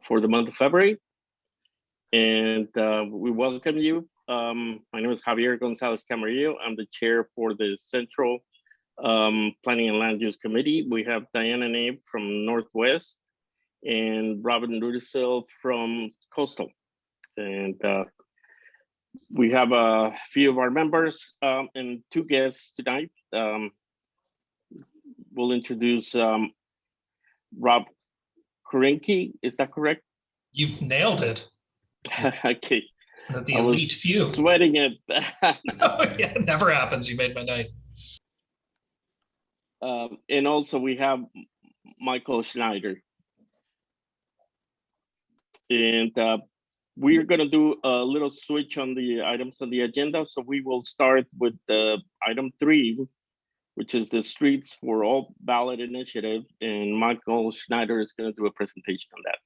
for the month of February. And we welcome you. My name is Javier Gonzalez Camarillo. I'm the chair for the Central Planning and Land Use Committee. We have Diana Nave from Northwest and Robin Rudisil from Coastal. And we have a few of our members and two guests tonight. We'll introduce Rob Kurinke, is that correct? You've nailed it. Okay. The elite few. Sweating it. Oh, yeah, it never happens. You made my night. And also we have Michael Schneider. And we're going to do a little switch on the items on the agenda. So we will start with item 3, which is the Streets for All ballot initiative. And Michael Schneider is going to do a presentation on that.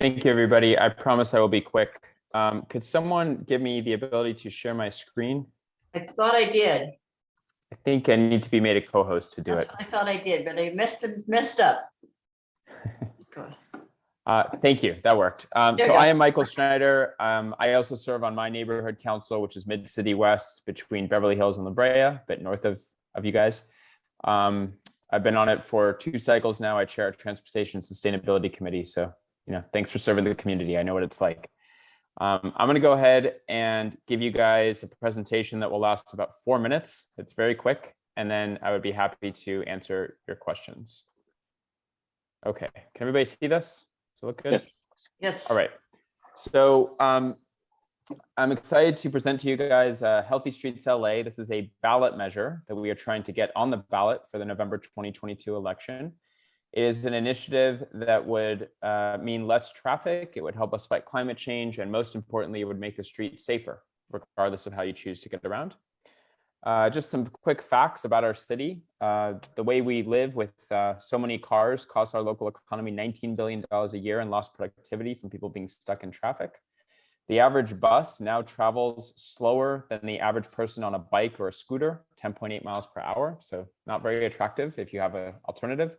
Thank you, everybody. I promise I will be quick. Could someone give me the ability to share my screen? I thought I did. I think I need to be made a co-host to do it. I thought I did, but I messed up. Thank you. That worked. So I am Michael Schneider. I also serve on my neighborhood council, which is Mid-City West between Beverly Hills and La Brea, a bit north of you guys. I've been on it for 2 cycles now. I chair a transportation sustainability committee. So, thanks for serving the community. I know what it's like. I'm going to go ahead and give you guys a presentation that will last about 4 minutes. It's very quick. And then I would be happy to answer your questions. Okay. Can everybody see this? Does it look good? Yes. Yes. All right. So I'm excited to present to you guys Healthy Streets LA. This is a ballot measure that we are trying to get on the ballot for the November 2022 election. It is an initiative that would mean less traffic. It would help us fight climate change. And most importantly, it would make the street safer, regardless of how you choose to get around. Just some quick facts about our city. The way we live with so many cars costs our local economy $19 billion a year in lost productivity from people being stuck in traffic. The average bus now travels slower than the average person on a bike or a scooter, 10.8 miles per hour. So not very attractive if you have an alternative.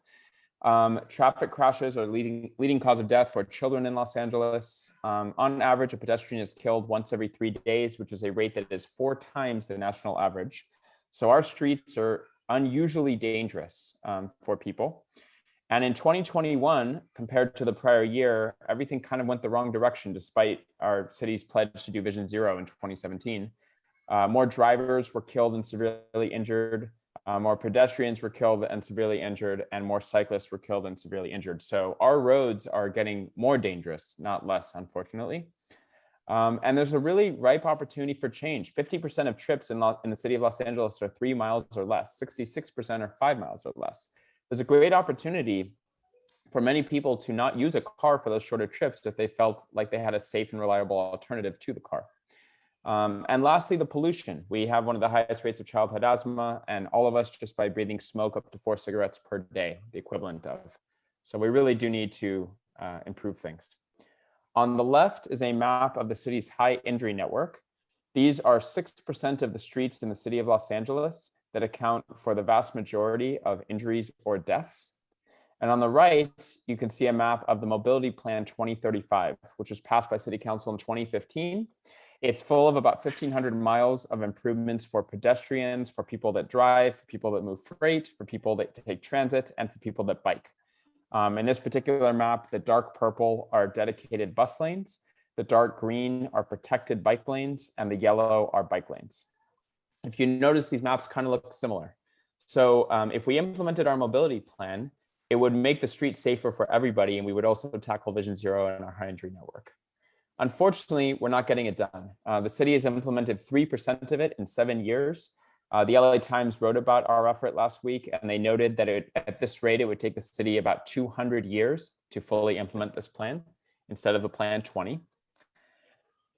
Traffic crashes are leading cause of death for children in Los Angeles. On average, a pedestrian is killed once every 3 days, which is a rate that is 4 times the national average. So our streets are unusually dangerous for people. And in 2021, compared to the prior year, everything kind of went the wrong direction, despite our city's pledge to do Vision Zero in 2017. More drivers were killed and severely injured. More pedestrians were killed and severely injured, and more cyclists were killed and severely injured. So our roads are getting more dangerous, not less, unfortunately. And there's a really ripe opportunity for change. 50% of trips in the city of Los Angeles are 3 miles or less. 66% are 5 miles or less. There's a great opportunity for many people to not use a car for those shorter trips if they felt like they had a safe and reliable alternative to the car. And lastly, the pollution. We have one of the highest rates of childhood asthma, and all of us just by breathing smoke up to 4 cigarettes per day, the equivalent of. So we really do need to improve things. On the left is a map of the city's high injury network. These are 6% of the streets in the city of Los Angeles that account for the vast majority of injuries or deaths. And on the right, you can see a map of the Mobility Plan 2035, which was passed by City Council in 2015. It's full of about 1,500 miles of improvements for pedestrians, for people that drive, for people that move freight, for people that take transit, and for people that bike. In this particular map, the dark purple are dedicated bus lanes, the dark green are protected bike lanes, and the yellow are bike lanes. If you notice, these maps kind of look similar. So if we implemented our mobility plan, it would make the street safer for everybody, and we would also tackle Vision Zero in our high injury network. Unfortunately, we're not getting it done. The city has implemented 3% of it in 7 years. The LA Times wrote about our effort last week, and they noted that at this rate, it would take the city about 200 years to fully implement this plan instead of a Plan 20.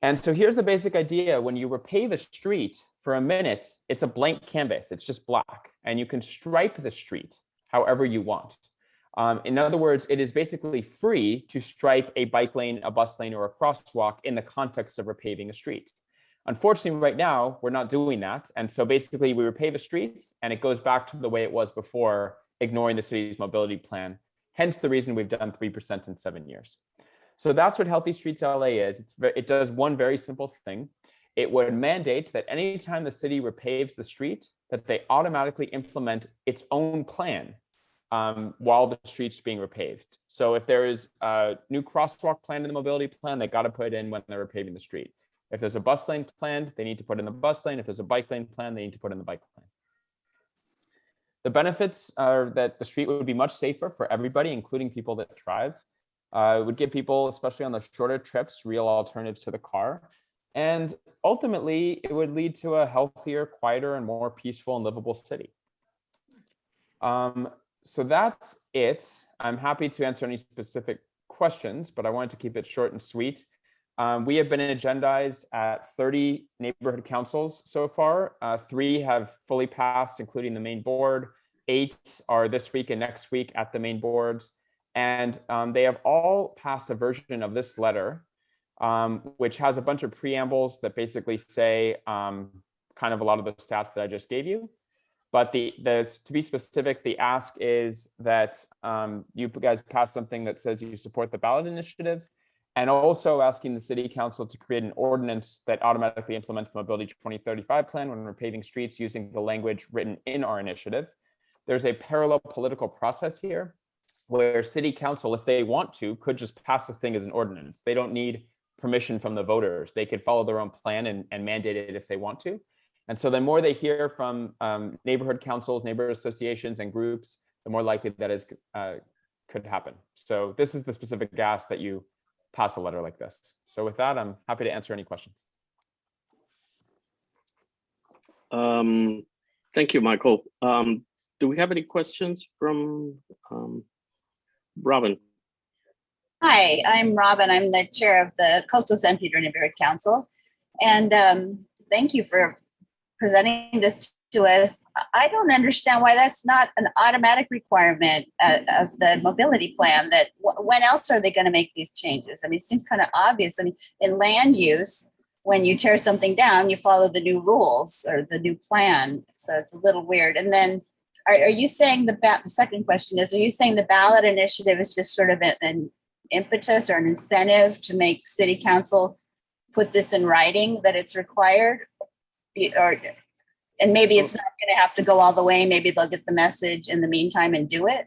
And so here's the basic idea. When you repave a street for a minute, it's a blank canvas. It's just black, and you can stripe the street however you want. In other words, it is basically free to stripe a bike lane, a bus lane, or a crosswalk in the context of repaving a street. Unfortunately, right now, we're not doing that. And so basically, we repave a street, and it goes back to the way it was before, ignoring the city's mobility plan Hence the reason we've done 3% in 7 years. So that's what Healthy Streets LA is. It does one very simple thing. It would mandate that anytime the city repaves the street, that they automatically implement its own plan while the street's being repaved. So if there is a new crosswalk plan in the mobility plan, they got to put it in when they're repaving the street. If there's a bus lane planned, they need to put in the bus lane. If there's a bike lane planned, they need to put in the bike lane. The benefits are that the street would be much safer for everybody, including people that drive. It would give people, especially on the shorter trips, real alternatives to the car. And ultimately, it would lead to a healthier, quieter, and more peaceful and livable city. So that's it. I'm happy to answer any specific questions, but I wanted to keep it short and sweet. We have been agendized at 30 neighborhood councils so far. 3 have fully passed, including the main board. 8 are this week and next week at the main boards. And they have all passed a version of this letter, which has a bunch of preambles that basically say kind of a lot of the stats that I just gave you. But to be specific, the ask is that you guys pass something that says you support the ballot initiative, and also asking the city council to create an ordinance that automatically implements the Mobility 2035 plan when we're paving streets using the language written in our initiative. There's a parallel political process here where city council, if they want to, could just pass this thing as an ordinance. They don't need permission from the voters. They could follow their own plan and mandate it if they want to. And so the more they hear from neighborhood councils, neighborhood associations, and groups, the more likely that is could happen. So this is the specific ask that you pass a letter like this. So with that, I'm happy to answer any questions. Thank you, Michael. Do we have any questions from Robin? Hi, I'm Robin. I'm the chair of the Coastal San Pedro Neighborhood Council. And thank you for presenting this to us. I don't understand why that's not an automatic requirement of the mobility plan. That when else are they going to make these changes? I mean, it seems kind of obvious. I mean, in land use, when you tear something down, you follow the new rules or the new plan. So it's a little weird. And then are you saying the second question is, are you saying the ballot initiative is just sort of an impetus or an incentive to make city council put this in writing that it's required? And maybe it's not going to have to go all the way. Maybe they'll get the message in the meantime and do it.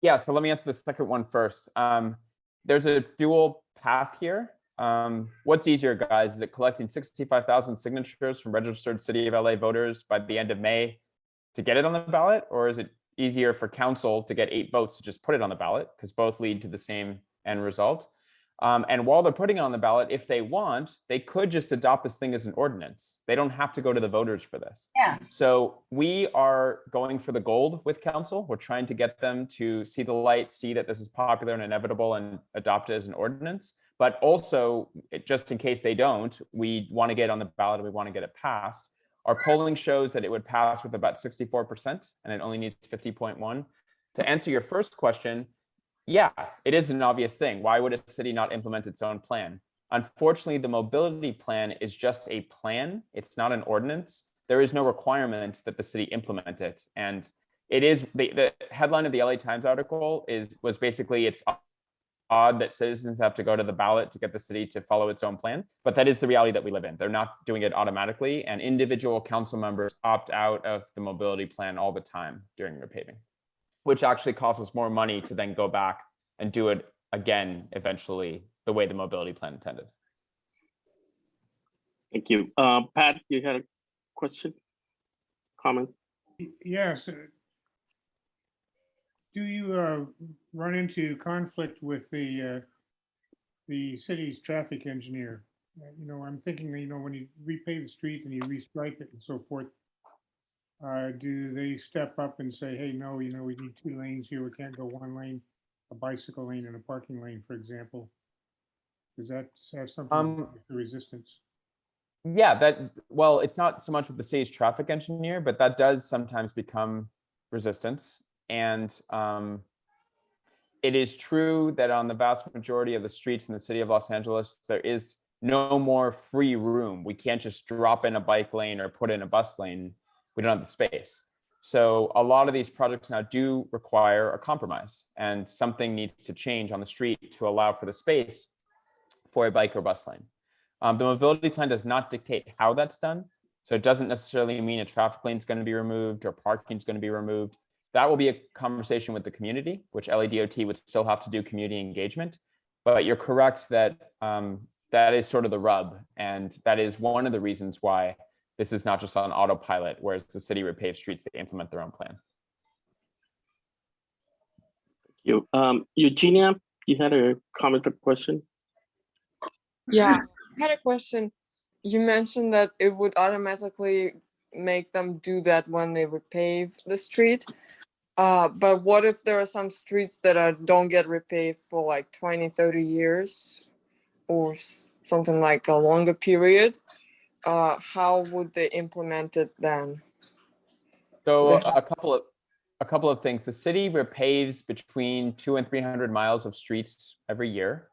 Yeah, so let me answer the second one first. There's a dual path here. What's easier, guys? Is it collecting 65,000 signatures from registered City of LA voters by the end of May to get it on the ballot? Or is it easier for council to get 8 votes to just put it on the ballot, because both lead to the same end result? And while they're putting it on the ballot, if they want, they could just adopt this thing as an ordinance. They don't have to go to the voters for this. Yeah. So we are going for the gold with council. We're trying to get them to see the light, see that this is popular and inevitable, and adopt it as an ordinance. But also, just in case they don't, we want to get on the ballot and we want to get it passed. Our polling shows that it would pass with about 64%, and it only needs 50.1. To answer your first question, yeah, it is an obvious thing. Why would a city not implement its own plan? Unfortunately, the mobility plan is just a plan. It's not an ordinance. There is no requirement that the city implement it. And it is the headline of the LA Times article was basically, it's odd that citizens have to go to the ballot to get the city to follow its own plan, but that is the reality that we live in. They're not doing it automatically, and individual council members opt out of the mobility plan all the time during repaving, which actually costs us more money to then go back and do it again eventually the way the mobility plan intended. Thank you. Pat, you had a question, comment? Yes. Do you run into conflict with the city's traffic engineer? You know, I'm thinking, you know, when you repave the street and you restripe it and so forth, do they step up and say, hey, no, you know, we need 2 lanes here. We can't go 1 lane, a bicycle lane and a parking lane, for example? Does that have something to do with the resistance? Yeah, well, it's not so much with the city's traffic engineer, but that does sometimes become resistance. And it is true that on the vast majority of the streets in the city of Los Angeles, there is no more free room. We can't just drop in a bike lane or put in a bus lane. We don't have the space. So a lot of these projects now do require a compromise, and something needs to change on the street to allow for the space for a bike or bus lane. The mobility plan does not dictate how that's done. So it doesn't necessarily mean a traffic lane is going to be removed or parking is going to be removed. That will be a conversation with the community, which LADOT would still have to do community engagement. But you're correct that that is sort of the rub. And that is one of the reasons why this is not just on autopilot, whereas the city repaves streets, they implement their own plan. You, Eugenia, you had a comment or question? Yeah, I had a question. You mentioned that it would automatically make them do that when they repave the street. But what if there are some streets that don't get repaved for like 20, 30 years or something like a longer period? How would they implement it then? So a couple of things. The city repaves between 200 and 300 miles of streets every year.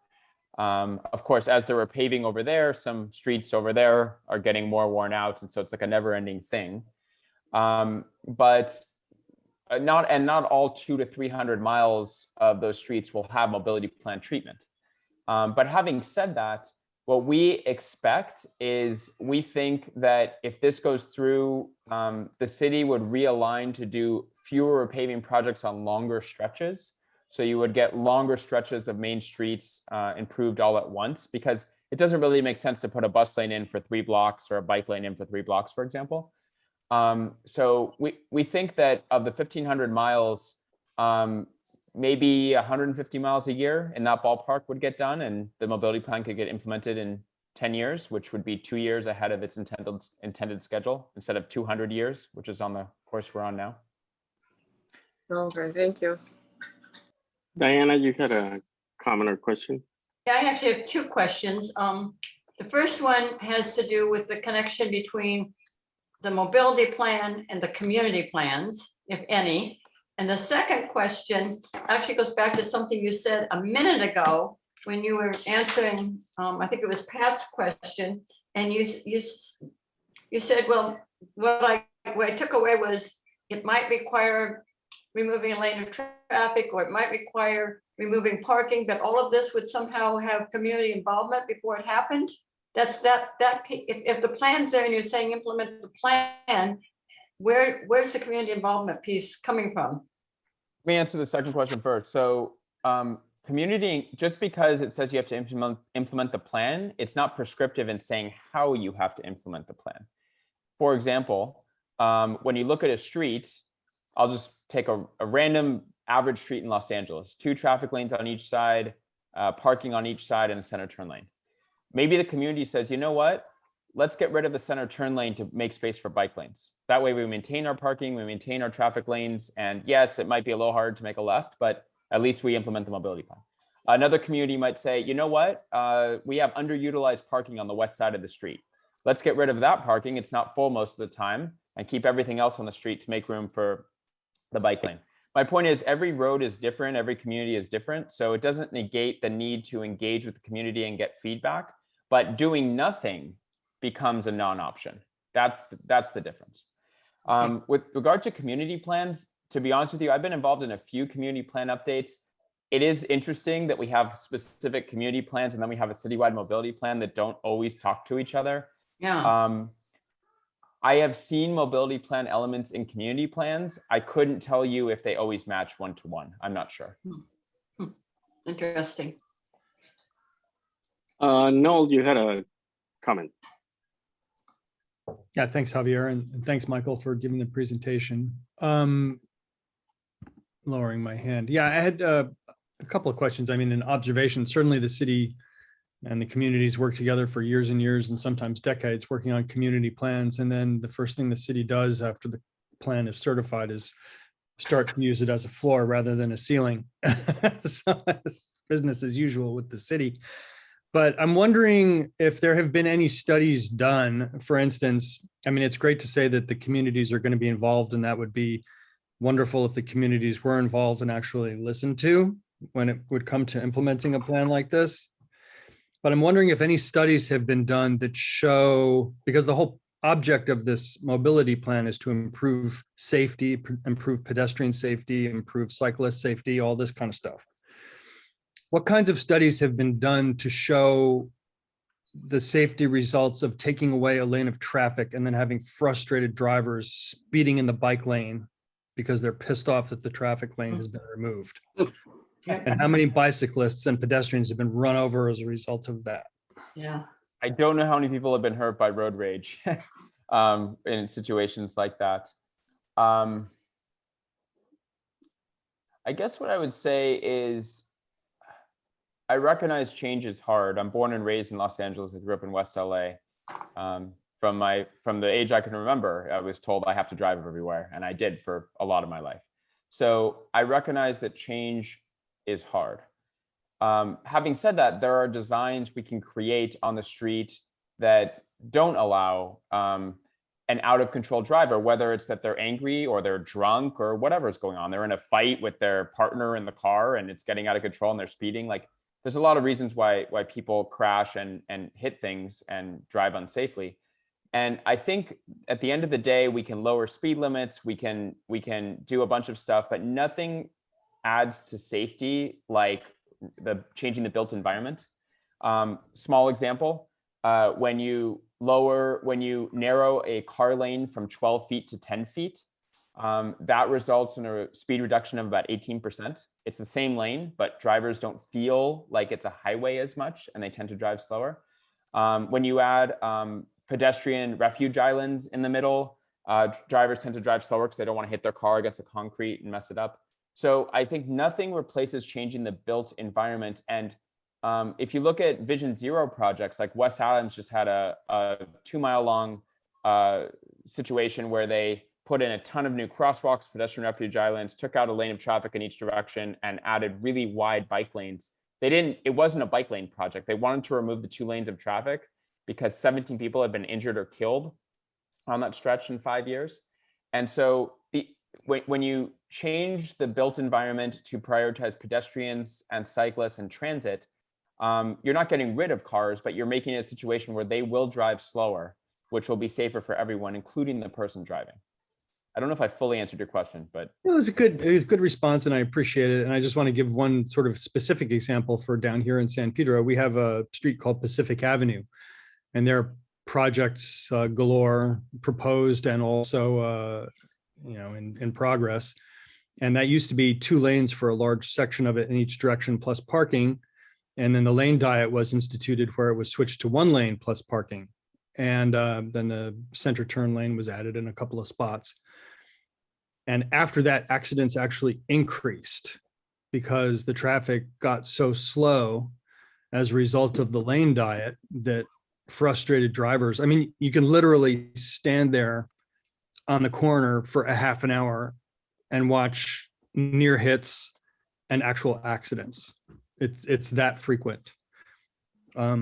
Of course, as they're repaving over there, some streets over there are getting more worn out, and so it's like a never-ending thing. But not all 200 to 300 miles of those streets will have mobility plan treatment. But having said that, what we expect is we think that if this goes through, the city would realign to do fewer repaving projects on longer stretches. So you would get longer stretches of main streets improved all at once, because it doesn't really make sense to put a bus lane in for 3 blocks or a bike lane in for 3 blocks, for example. So we think that of the 1,500 miles, maybe 150 miles a year in that ballpark would get done, and the mobility plan could get implemented in 10 years, which would be 2 years ahead of its intended schedule, instead of 200 years, which is on the course we're on now. Okay, thank you. Diana, you had a comment or question? Yeah, I actually have 2 questions. The first one has to do with the connection between the mobility plan and the community plans, if any. And the second question actually goes back to something you said a minute ago when you were answering, I think it was Pat's question, and you said, well, what I took away was it might require removing a lane of traffic, or it might require removing parking, but all of this would somehow have community involvement before it happened. That's if the plan's there and you're saying implement the plan, where's the community involvement piece coming from? Let me answer the second question first. So community, just because it says you have to implement the plan, it's not prescriptive in saying how you have to implement the plan. For example, when you look at a street, I'll just take a random average street in Los Angeles, 2 traffic lanes on each side, parking on each side, and a center turn lane. Maybe the community says, you know what? Let's get rid of the center turn lane to make space for bike lanes. That way we maintain our parking, we maintain our traffic lanes, and yes, it might be a little hard to make a left, but at least we implement the mobility plan. Another community might say, you know what? We have underutilized parking on the west side of the street. Let's get rid of that parking. It's not full most of the time, and keep everything else on the street to make room for the bike lane. My point is, every road is different, every community is different, so it doesn't negate the need to engage with the community and get feedback, but doing nothing becomes a non-option. That's the difference. With regard to community plans, to be honest with you, I've been involved in a few community plan updates. It is interesting that we have specific community plans and then we have a citywide mobility plan that don't always talk to each other. Yeah. I have seen mobility plan elements in community plans. I couldn't tell you if they always match one-to-one. I'm not sure. Interesting. Noel, you had a comment. Yeah, thanks, Javier, and thanks, Michael, for giving the presentation. Lowering my hand. Yeah, I had a couple of questions. I mean, an observation. Certainly the city and the communities work together for years and years and sometimes decades working on community plans. And then the first thing the city does after the plan is certified is start to use it as a floor rather than a ceiling. So it's business as usual with the city. But I'm wondering if there have been any studies done. For instance, I mean, it's great to say that the communities are going to be involved, and that would be wonderful if the communities were involved and actually listened to when it would come to implementing a plan like this. But I'm wondering if any studies have been done that show, because the whole object of this mobility plan is to improve safety, improve pedestrian safety, improve cyclist safety, all this kind of stuff. What kinds of studies have been done to show the safety results of taking away a lane of traffic and then having frustrated drivers speeding in the bike lane because they're pissed off that the traffic lane has been removed? And how many bicyclists and pedestrians have been run over as a result of that? Yeah. I don't know how many people have been hurt by road rage in situations like that. I guess what I would say is I recognize change is hard. I'm born and raised in Los Angeles. I grew up in West LA. From the age I can remember, I was told I have to drive everywhere, and I did for a lot of my life. So I recognize that change is hard. Having said that, there are designs we can create on the street that don't allow an out of control driver, whether it's that they're angry or they're drunk or whatever's going on. They're in a fight with their partner in the car and it's getting out of control and they're speeding. Like, there's a lot of reasons why people crash and hit things and drive unsafely. And I think at the end of the day, we can lower speed limits, we can do a bunch of stuff, but nothing adds to safety like changing the built environment. Small example, when you narrow a car lane from 12 feet to 10 feet, that results in a speed reduction of about 18%. It's the same lane, but drivers don't feel like it's a highway as much, and they tend to drive slower. When you add pedestrian refuge islands in the middle, drivers tend to drive slower because they don't want to hit their car against the concrete and mess it up. So I think nothing replaces changing the built environment. And if you look at Vision Zero projects, like West Adams just had a 2-mile long situation where they put in a ton of new crosswalks, pedestrian refuge islands, took out a lane of traffic in each direction, and added really wide bike lanes. It wasn't a bike lane project. They wanted to remove the 2 lanes of traffic because 17 people had been injured or killed on that stretch in 5 years. And so when you change the built environment to prioritize pedestrians and cyclists and transit, you're not getting rid of cars, but you're making it a situation where they will drive slower, which will be safer for everyone, including the person driving. I don't know if I fully answered your question, but it was a good response, and I appreciate it. And I just want to give one sort of specific example for down here in San Pedro. We have a street called Pacific Avenue, and there are projects galore proposed and also in progress. And that used to be 2 lanes for a large section of it in each direction plus parking. And then the lane diet was instituted where it was switched to 1 lane plus parking. And then the center turn lane was added in a couple of spots. And after that, accidents actually increased because the traffic got so slow as a result of the lane diet that frustrated drivers. I mean, you can literally stand there on the corner for a half an hour and watch near hits and actual accidents. It's that frequent. I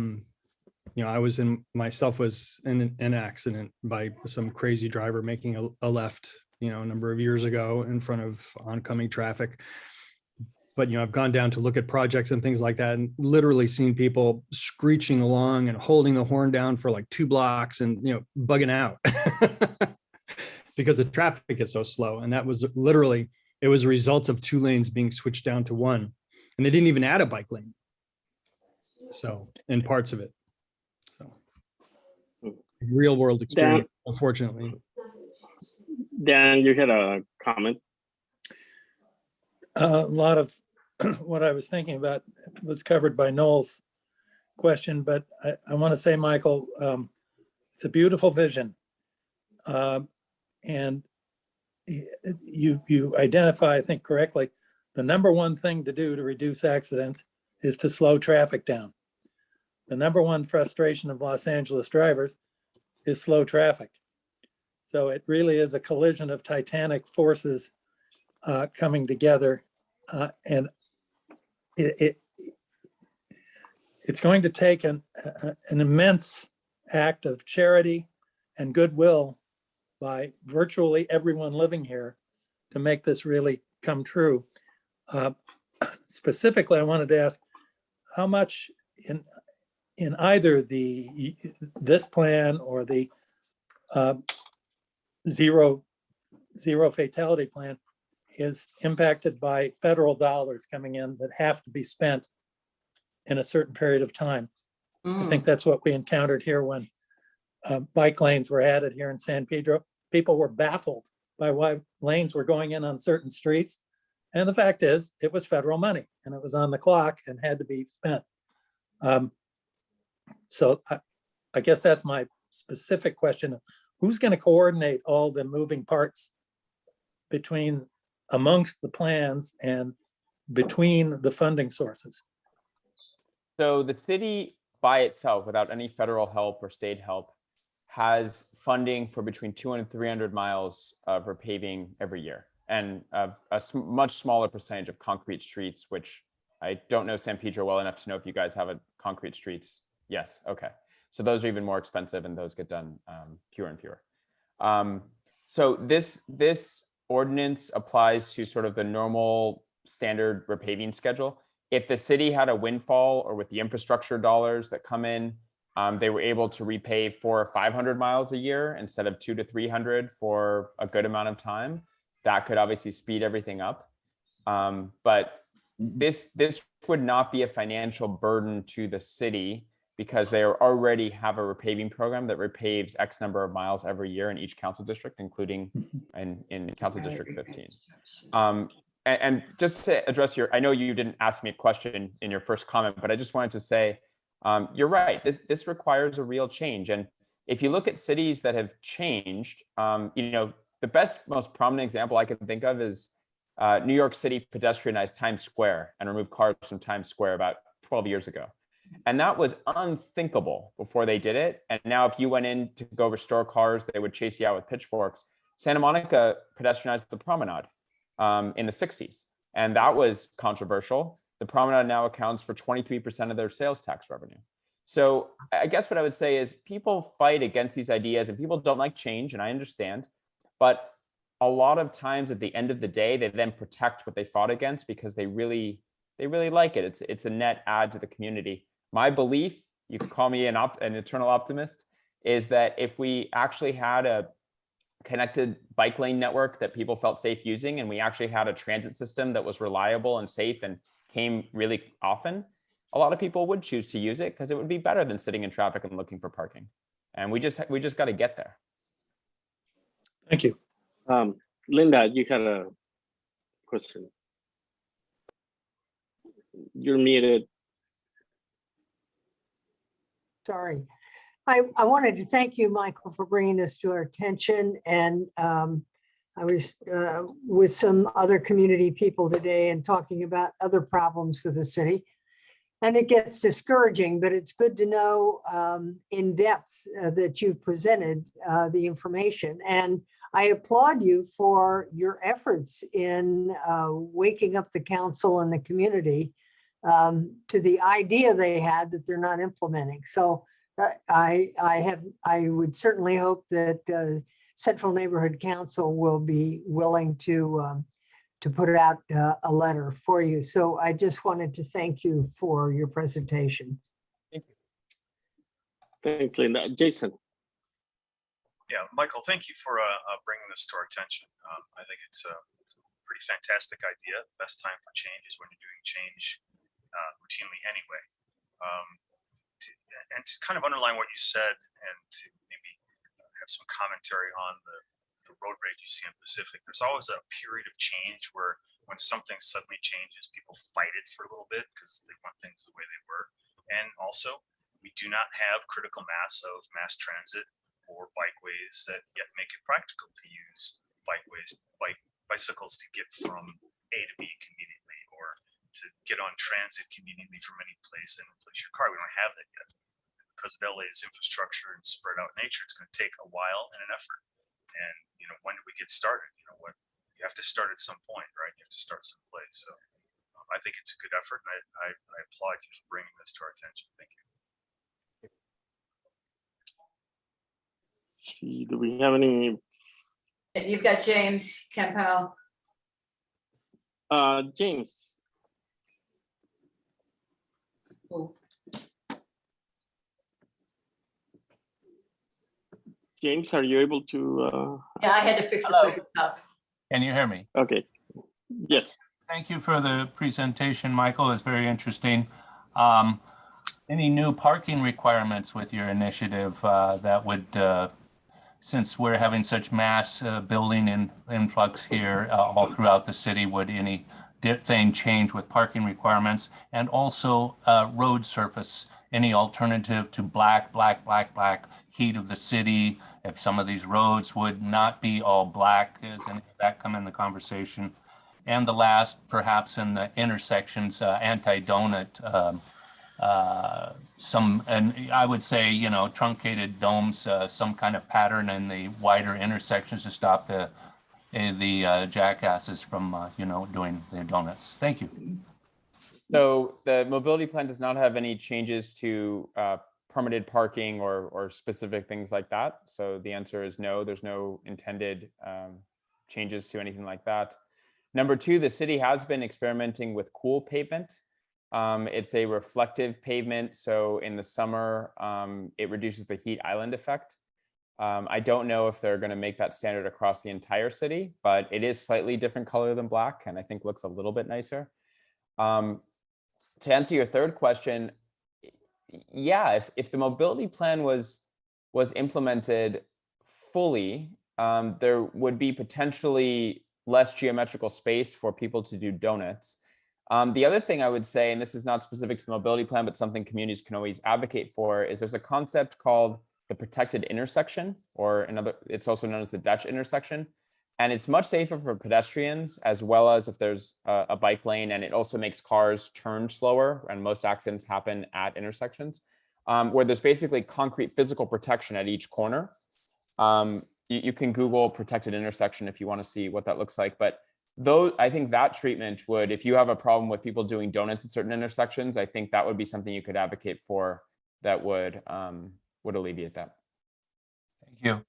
was in an accident by some crazy driver making a left, a number of years ago in front of oncoming traffic. But, I've gone down to look at projects and things like that and literally seen people screeching along and holding the horn down for like 2 blocks and, bugging out because the traffic is so slow. And that was literally, it was a result of 2 lanes being switched down to 1. And they didn't even add a bike lane. So in parts of it. So real world experience, unfortunately. Dan, you had a comment. A lot of what I was thinking about was covered by Noel's question, but I want to say, Michael, it's a beautiful vision. And you identify, I think correctly, the number one thing to do to reduce accidents is to slow traffic down. The number one frustration of Los Angeles drivers is slow traffic. So it really is a collision of titanic forces coming together, and it's going to take an immense act of charity and goodwill by virtually everyone living here to make this really come true. Specifically, I wanted to ask how much in either this plan or the zero fatality plan is impacted by federal dollars coming in that have to be spent in a certain period of time. I think that's what we encountered here when bike lanes were added here in San Pedro. People were baffled by why lanes were going in on certain streets. And the fact is, it was federal money and it was on the clock and had to be spent. So I guess that's my specific question. Who's going to coordinate all the moving parts amongst the plans and between the funding sources? So the city by itself, without any federal help or state help, has funding for between 200 and 300 miles of repaving every year, and much smaller percentage of concrete streets, which I don't know San Pedro well enough to know if you guys have a concrete streets. Yes, okay. So those are even more expensive and those get done fewer and fewer. So this ordinance applies to sort of the normal standard repaving schedule. If the city had a windfall or with the infrastructure dollars that come in, they were able to repave 400 or 500 miles a year instead of 200 to 300 for a good amount of time. That could obviously speed everything up. But this would not be a financial burden to the city because they already have a repaving program that repaves X number of miles every year in each council district, including in Council District 15. And just to address I know you didn't ask me a question in your first comment, but I just wanted to say, you're right, this requires a real change. And if you look at cities that have changed, the best, most prominent example I can think of is New York City pedestrianized Times Square and removed cars from Times Square about 12 years ago. And that was unthinkable before they did it. And now if you went in to go restore cars, they would chase you out with pitchforks. Santa Monica pedestrianized the promenade in the 60s. And that was controversial. The promenade now accounts for 23% of their sales tax revenue. So I guess what I would say is people fight against these ideas and people don't like change, and I understand. But a lot of times at the end of the day, they then protect what they fought against because they really like it. It's a net add to the community. My belief, you could call me an eternal optimist, is that if we actually had a connected bike lane network that people felt safe using, and we actually had a transit system that was reliable and safe and came really often, a lot of people would choose to use it because it would be better than sitting in traffic and looking for parking. And we just got to get there. Thank you. Linda, you had a question. You're muted. Sorry. I wanted to thank you, Michael, for bringing this to our attention. And I was with some other community people today and talking about other problems with the city. And it gets discouraging, but it's good to know in depth that you've presented the information. And I applaud you for your efforts in waking up the council and the community to the idea they had that they're not implementing. So I would certainly hope that Central Neighborhood Council will be willing to put out a letter for you. So I just wanted to thank you for your presentation. Thank you. Thanks, Linda. Jason. Yeah, Michael, thank you for bringing this to our attention. I think it's a pretty fantastic idea. Best time for change is when you're doing change routinely anyway. And to kind of underline what you said and to maybe have some commentary on the road rage you see in Pacific, there's always a period of change where when something suddenly changes, people fight it for a little bit because they want things the way they were. And also, we do not have critical mass of mass transit or bikeways that yet make it practical to use bicycles to get from A to B conveniently, or to get on transit conveniently from any place and replace your car. We don't have that yet. Because of LA's infrastructure and spread out nature, it's going to take a while and an effort. And when do we get started? You have to start at some point, right? You have to start someplace. So I think it's a good effort, and I applaud you for bringing this to our attention. Thank you. Do we have any? You've got James Campbell. James. Oh. James, are you able to? Yeah, I had to fix the Hello. second stuff. Can you hear me? Okay. Yes. Thank you for the presentation, Michael. It's very interesting. Any new parking requirements with your initiative that would, since we're having such mass building and influx here all throughout the city, would any thing change with parking requirements? And also road surface, any alternative to black heat of the city? If some of these roads would not be all black, does any of that come in the conversation? And the last, perhaps in the intersections, anti-donut, and I would say, you know, truncated domes, some kind of pattern in the wider intersections to stop the jackasses from, you know, doing their donuts. Thank you. So the mobility plan does not have any changes to permitted parking or specific things like that. So the answer is no, there's no intended changes to anything like that. Number two, the city has been experimenting with cool pavement. It's a reflective pavement. So in the summer, it reduces the heat island effect. I don't know if they're going to make that standard across the entire city, but it is slightly different color than black and I think looks a little bit nicer. To answer your third question, yeah, if the mobility plan was implemented fully, there would be potentially less geometrical space for people to do donuts. The other thing I would say, and this is not specific to the mobility plan, but something communities can always advocate for, is there's a concept called the protected intersection, or it's also known as the Dutch intersection. And it's much safer for pedestrians as well as if there's a bike lane, and it also makes cars turn slower, and most accidents happen at intersections, where there's basically concrete physical protection at each corner. You can Google protected intersection if you want to see what that looks like. But though I think that treatment would, if you have a problem with people doing donuts at certain intersections, I think that would be something you could advocate for that would alleviate that. Thank you.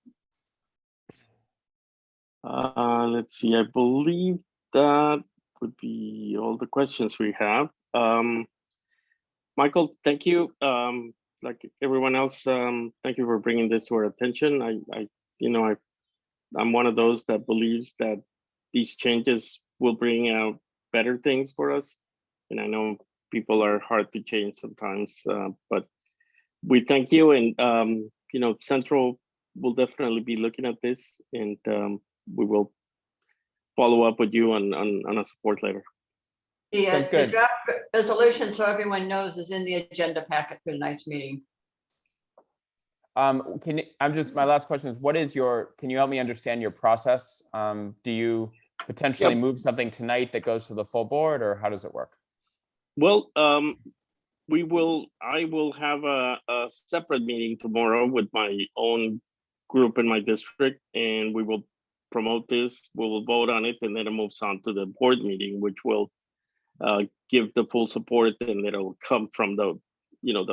Let's see, I believe that would be all the questions we have. Michael, thank you. Like everyone else, thank you for bringing this to our attention. I'm one of those that believes that these changes will bring out better things for us. And I know people are hard to change sometimes, but we thank you. And, Central will definitely be looking at this, and we will follow up with you on a support letter. The draft resolution, so everyone knows, is in the agenda packet for tonight's meeting. My last question is, can you help me understand your process? Do you potentially move something tonight that goes to the full board, or how does it work? Well, I will have a separate meeting tomorrow with my own group in my district, and we will promote this, we will vote on it, and then it moves on to the board meeting, which will give the full support, and it'll come from the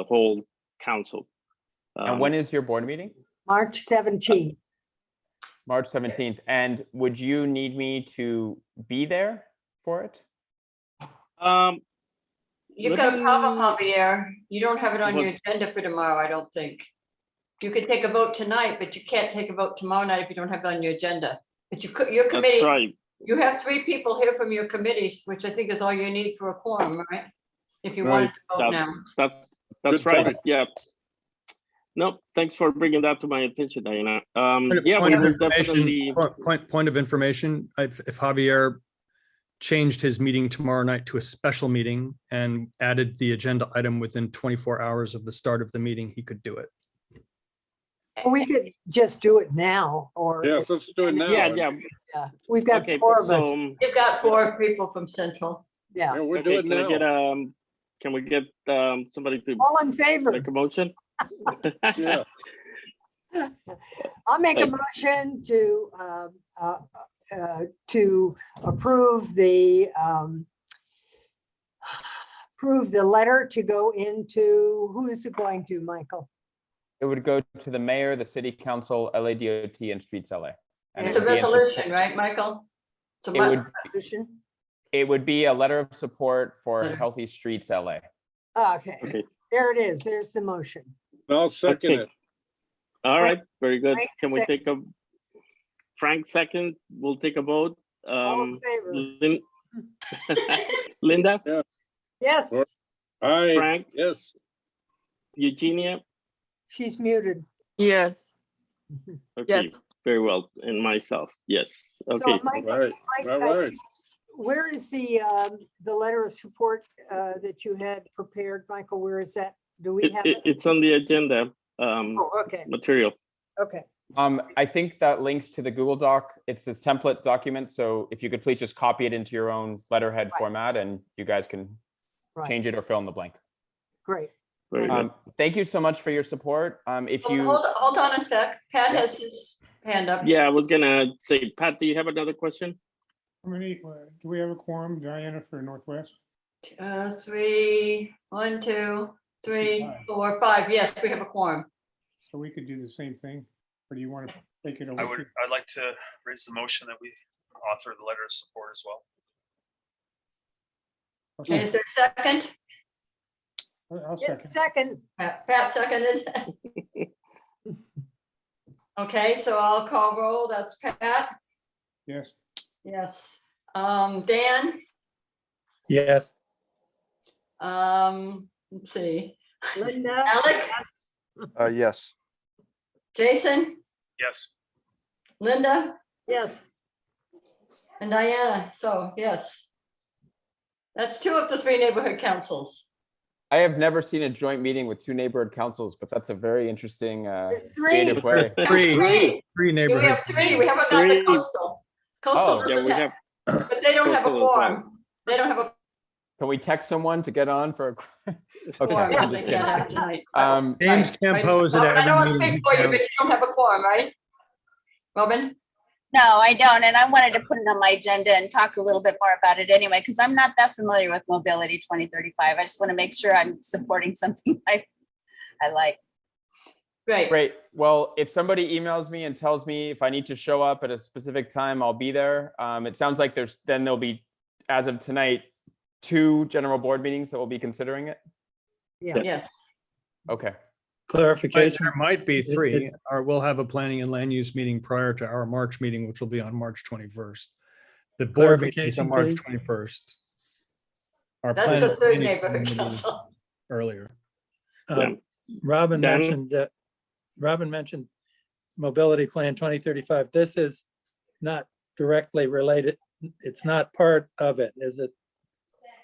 whole council. And when is your board meeting? March 17th. March 17th. And would you need me to be there for it? You've got a problem, Javier. You don't have it on your agenda for tomorrow, I don't think. You could take a vote tonight, but you can't take a vote tomorrow night if you don't have it on your agenda. But your committee, that's right. You have 3 people here from your committees, which I think is all you need for a quorum, right? If you want to vote now. That's right. Yeah. No, thanks for bringing that to my attention, Diana. Point of information. If Javier changed his meeting tomorrow night to a special meeting and added the agenda item within 24 hours of the start of the meeting, he could do it. We could just do it now, or. Yes, let's do it now. Yeah. We've got 4 of us. You've got 4 people from Central. Yeah. We'll do it now. Can we get somebody to All in favor? make a motion? Yeah. I'll make a motion to approve the letter to go into, who is it going to, Michael? It would go to the mayor, the city council, LADOT, and Streets LA. And It's a resolution, right, Michael? It's a resolution. It would be a letter of support for Healthy Streets LA. Okay, there it is. There's the motion. I'll second it. All right, very good. Frank Can we take a, Frank second, we'll take a vote. All in favor? Linda, Yes, Aye, Frank, yes. Eugenia, she's muted. Yes. okay, Yes. very well, and myself, yes, So okay. Mike, All right, all right. where is the letter of support that you had prepared, Michael? Where is that? Do we have it? It's on the agenda, Oh, okay, material. okay. I think that links to the Google Doc. It's this template document. So if you could please just copy it into your own letterhead format and you guys can Right, change it or fill in the blank. great. Very good. Thank you so much for your support. If you, Hold on a sec. Pat has his hand up. Yeah, I was gonna say, Pat, do you have another question? How many, do we have a quorum, Diana, for Northwest? 3, 1, 2, 3, 4, 5. Yes, we have a quorum. So we could do the same thing, or do you want to take it over? I'd like to raise the motion that we author the letter of support as well. Okay, is there a second? I'll Yes, second. second. Pat seconded. Okay, so I'll call roll. That's Pat. Yes. Yes. Dan, Yes. let's see. Linda? Alec, Yes. Jason, Yes. Linda, Yes, and Diana. So yes. That's 2 of the 3 neighborhood councils. I have never seen a joint meeting with 2 neighborhood councils, but that's a very interesting, there's 3. creative way. Three We neighborhood. have 3. We haven't got the Three. coastal. Coastal Oh, Yeah, doesn't we have, have, but they don't have a coastal as well. quorum. They don't have a Can we text someone to get on for? Okay, quorum. I'm They just can't kidding. have tonight. James Right, can't right. pose at Robin, I every don't want to meeting. speak for you, but you don't have a quorum, right? Robin? No, I don't. And I wanted to put it on my agenda and talk a little bit more about it anyway, because I'm not that familiar with Mobility 2035. I just want to make sure I'm supporting something I like. Great. Great. Well, if somebody emails me and tells me if I need to show up at a specific time, I'll be there. It sounds like there'll be, as of tonight, 2 general board meetings that will be considering it. Yeah. Yes. Okay. Clarification. There might be It- 3, or we'll have a planning and land use meeting prior to our March meeting, which will be on March 21st. The board meeting is on Clarification, March please. 21st. Our That's planning the and 3rd land use neighborhood meeting council. earlier. Yeah. Robin Dan? mentioned that, Robin mentioned Mobility Plan 2035. This is not directly related. It's not part of it, is it?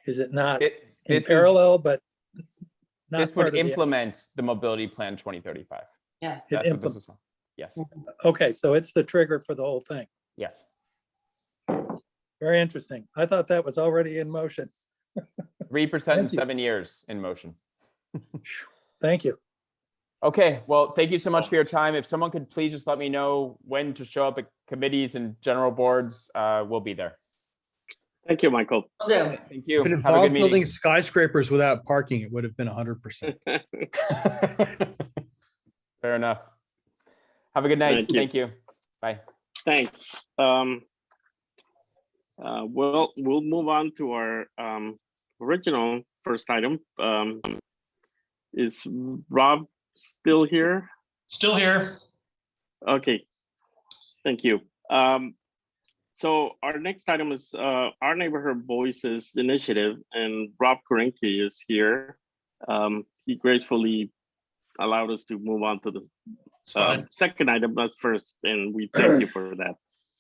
Is it not in This parallel, but not would part of the? implement the Mobility Plan 2035. Yeah. That's what this is. Yes. Okay, so it's the trigger for the whole thing. Yes. Very interesting. I thought that was already in motion. 3% in Thank you. 7 years in motion. Thank you. Okay, well, thank you so much for your time. If someone could please just let me know when to show up at committees and general boards, we'll be there. Thank you, Michael. Will do. Thank you. If it Have a good involved meeting. building skyscrapers without parking, it would have been 100%. Fair enough. Have a good night. Thank you. Thank you. Bye. Thanks. Well, we'll move on to our original first item. Is Rob still here? Still here. Okay, thank you. So our next item is our Neighborhood Voices initiative, and Rob Korinke is here. He gracefully allowed us to move on to the second item, but first, and we thank you for that.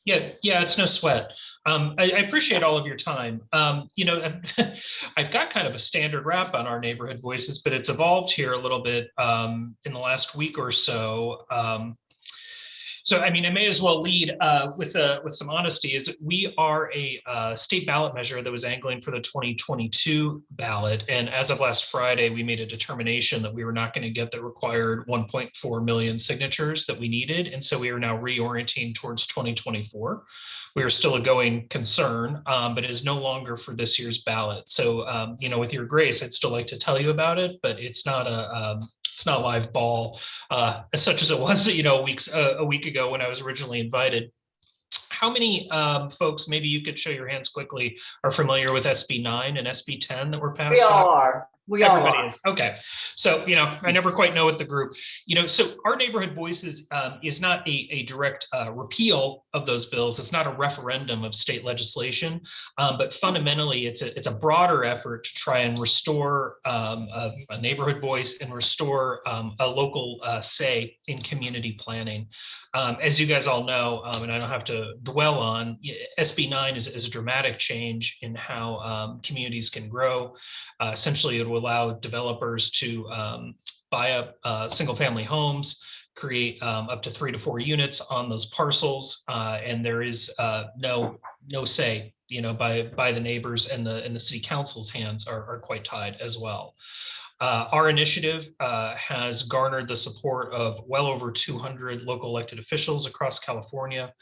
Yeah, it's no sweat. I appreciate all of your time. You know, I've got kind of a standard wrap on our Neighborhood Voices, but it's evolved here a little bit in the last week or so. So, I mean, I may as well lead with some honesty. Is we are a state ballot measure that was angling for the 2022 ballot, and as of last Friday, we made a determination that we were not going to get the required 1.4 million signatures that we needed, and so we are now reorienting towards 2024. We are still a going concern, but it is no longer for this year's ballot. So, you know, with your grace, I'd still like to tell you about it, but it's not it's not live ball as such as it was, you know, a week ago when I was originally invited. How many folks, maybe you could show your hands quickly, are familiar with SB 9 and SB 10 that were passed? We all are. We all Everybody are. is. Okay. So, I never quite know what the group, so our Neighborhood Voices is not a direct repeal of those bills. It's not a referendum of state legislation, but fundamentally it's a broader effort to try and restore a neighborhood voice and restore a local say in community planning. As you guys all know, and I don't have to dwell on, SB 9 is a dramatic change in how communities can grow. Essentially, it will allow developers to buy up single family homes, create up to 3 to 4 units on those parcels, and there is no say, by the neighbors, and the city council's hands are quite tied as well. Our initiative has garnered the support of well over 200 local elected officials across California.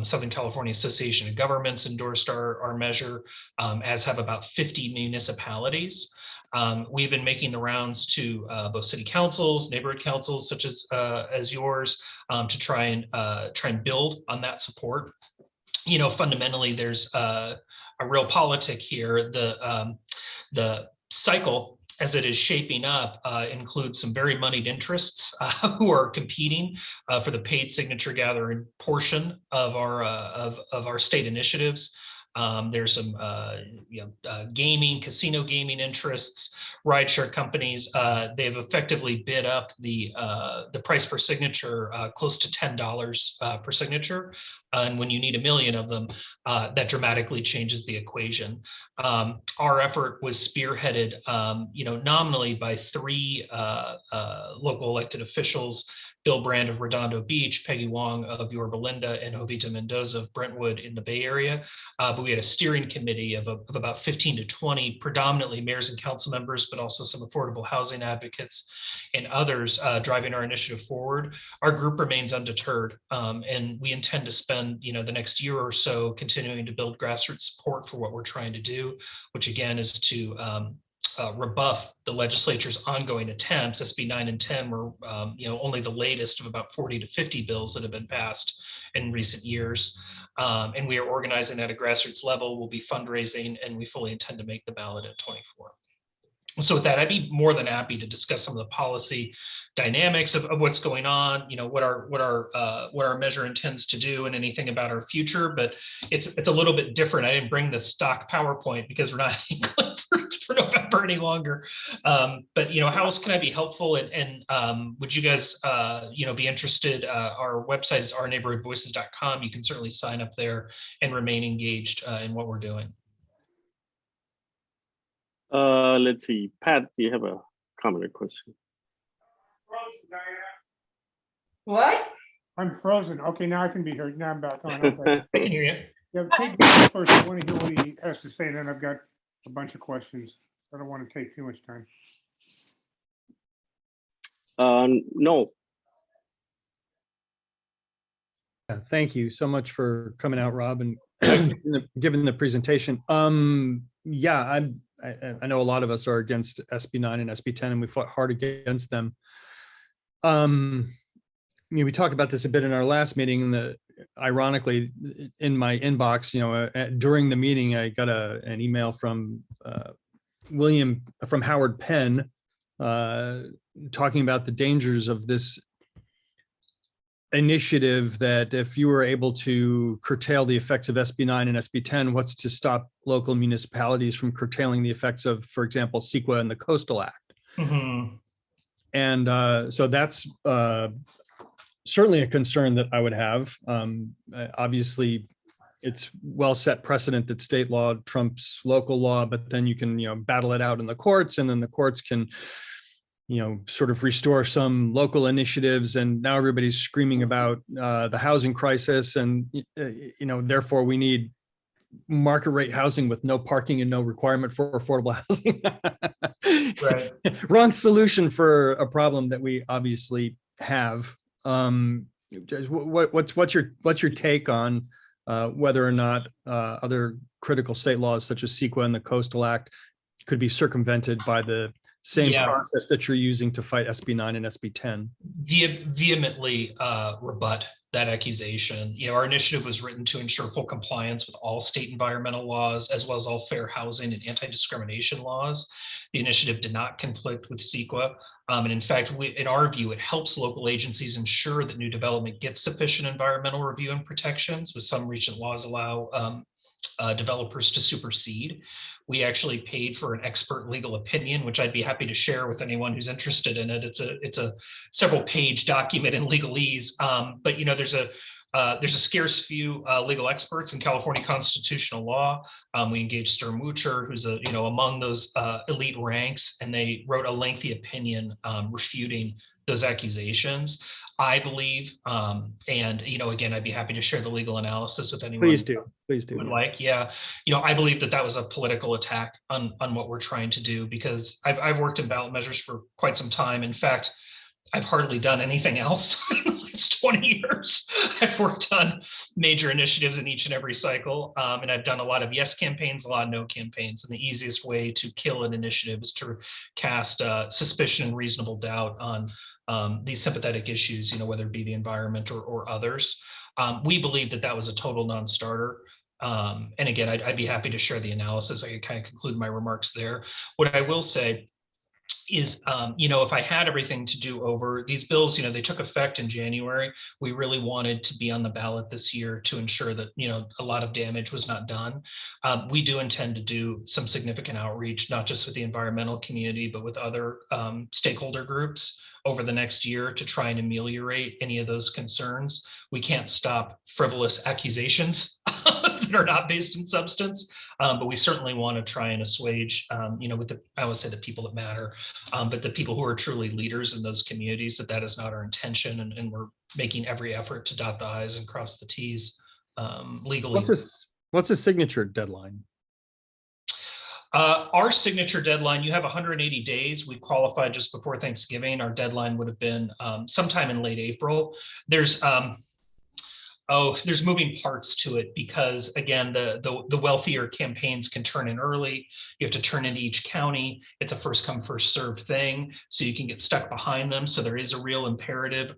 Southern California Association of Governments endorsed our measure, as have about 50 municipalities. We've been making the rounds to both city councils, neighborhood councils, such as yours, to try and build on that support. Fundamentally, there's a real politic here. The cycle, as it is shaping up, includes some very moneyed interests who are competing for the paid signature gathering portion of our state initiatives. There's some gaming, casino gaming interests, rideshare companies. They've effectively bid up the price per signature close to $10 per signature. And when you need 1 million of them, that dramatically changes the equation. Our effort was spearheaded, nominally by 3 local elected officials: Bill Brand of Redondo Beach, Peggy Wong of Yorba Linda, and Jovita Mendoza of Brentwood in the Bay Area. But we had a steering committee of about 15 to 20, predominantly mayors and council members, but also some affordable housing advocates and others driving our initiative forward. Our group remains undeterred, and we intend to spend the next year or so continuing to build grassroots support for what we're trying to do, which again is to rebuff the legislature's ongoing attempts. SB 9 and 10 were only the latest of about 40 to 50 bills that have been passed in recent years. And we are organizing at a grassroots level. We'll be fundraising, and we fully intend to make the ballot at 24. So with that, I'd be more than happy to discuss some of the policy dynamics of what's going on, what our measure intends to do, and anything about our future. But it's a little bit different. I didn't bring the stock PowerPoint because we're not for November any longer. But how else can I be helpful? And would you guys be interested? Our website is ourneighborhoodvoices.com. You can certainly sign up there and remain engaged in what we're doing. Let's see, Pat, do you have a comment or question? What? I'm frozen. Okay, now I can be heard. Now I'm back on. Okay. I can hear you. Yeah, take me first. I want to hear what he has to say, and then I've got a bunch of questions. I don't want to take too much time. No. Thank you so much for coming out, Rob, and giving the presentation. Yeah, I know a lot of us are against SB 9 and SB 10, and we fought hard against them. We talked about this a bit in our last meeting. Ironically, in my inbox, during the meeting, I got an email from from Howard Penn, talking about the dangers of this initiative, that if you were able to curtail the effects of SB 9 and SB 10, what's to stop local municipalities from curtailing the effects of, for example, CEQA and the Coastal Act? Mm-hmm. And so that's certainly a concern that I would have. Obviously, it's well set precedent that state law trumps local law, but then you can battle it out in the courts, and then the courts can sort of restore some local initiatives, and now everybody's screaming about the housing crisis, and therefore we need market rate housing with no parking and no requirement for affordable housing. Right. Wrong solution for a problem that we obviously have. What's your take on whether or not other critical state laws such as CEQA and the Coastal Act could be circumvented by the same process that you're using to fight SB 9 and SB 10? Vehemently rebut that accusation. Our initiative was written to ensure full compliance with all state environmental laws, as well as all fair housing and anti-discrimination laws. The initiative did not conflict with CEQA. And in fact, in our view, it helps local agencies ensure that new development gets sufficient environmental review and protections, with some recent laws allow developers to supersede. We actually paid for an expert legal opinion, which I'd be happy to share with anyone who's interested in it. It's a several page document in legalese, but there's a scarce few legal experts in California constitutional law. We engaged Sturm Wucher, who's among those elite ranks, and they wrote a lengthy opinion refuting those accusations. I believe, and again, I'd be happy to share the legal analysis with anyone. Please do. Would like, yeah. I believe that was a political attack on what we're trying to do, because I've worked in ballot measures for quite some time. In fact, I've hardly done anything else in the last 20 years. I've worked on major initiatives in each and every cycle. And I've done a lot of yes campaigns, a lot of no campaigns. And the easiest way to kill an initiative is to cast suspicion and reasonable doubt on these sympathetic issues, whether it be the environment or others. We believe that was a total non-starter. And again, I'd be happy to share the analysis. I could kind of conclude my remarks there. What I will say is, if I had everything to do over these bills, they took effect in January. We really wanted to be on the ballot this year to ensure that, a lot of damage was not done. We do intend to do some significant outreach, not just with the environmental community, but with other stakeholder groups over the next year to try and ameliorate any of those concerns. We can't stop frivolous accusations that are not based in substance, but we certainly want to try and assuage, with I always say the people that matter, but the people who are truly leaders in those communities, that is not our intention, and we're making every effort to dot the i's and cross the t's legally. What's a signature deadline? Our signature deadline, you have 180 days. We qualified just before Thanksgiving. Our deadline would have been sometime in late April. There's moving parts to it, because again, the wealthier campaigns can turn in early. You have to turn into each county. It's a first come, first served thing, so you can get stuck behind them. So there is a real imperative.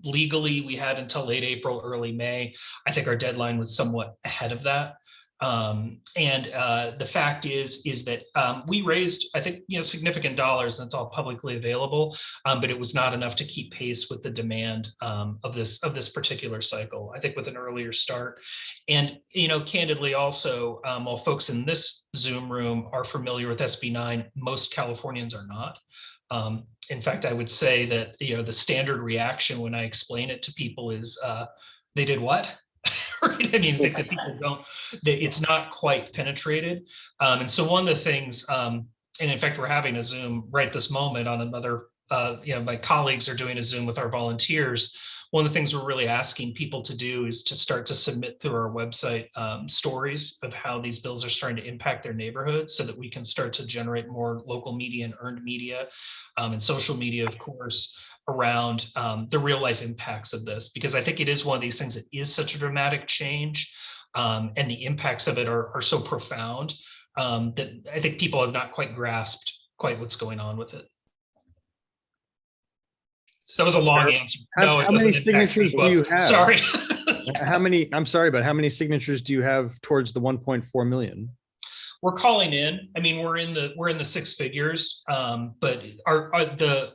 Legally, we had until late April, early May. I think our deadline was somewhat ahead of that. The fact is that we raised, I think, significant dollars, and it's all publicly available, but it was not enough to keep pace with the demand of this particular cycle. I think with an earlier start, and candidly also, while folks in this Zoom room are familiar with SB 9, most Californians are not. In fact, I would say that the standard reaction when I explain it to people is, they did what? Right? I mean, I think that people don't, that it's not quite penetrated. And so one of the things, and in fact, we're having a Zoom right this moment on another, my colleagues are doing a Zoom with our volunteers. One of the things we're really asking people to do is to start to submit through our website stories of how these bills are starting to impact their neighborhoods, so that we can start to generate more local media and earned media and social media, of course, around the real life impacts of this, because I think it is one of these things that is such a dramatic change, and the impacts of it are so profound that I think people have not quite grasped what's going on with it. That was a long answer. No, how many signatures do you have? Sorry. I'm sorry, but how many signatures do you have towards the 1.4 million? We're calling in. I mean, we're in the six figures, but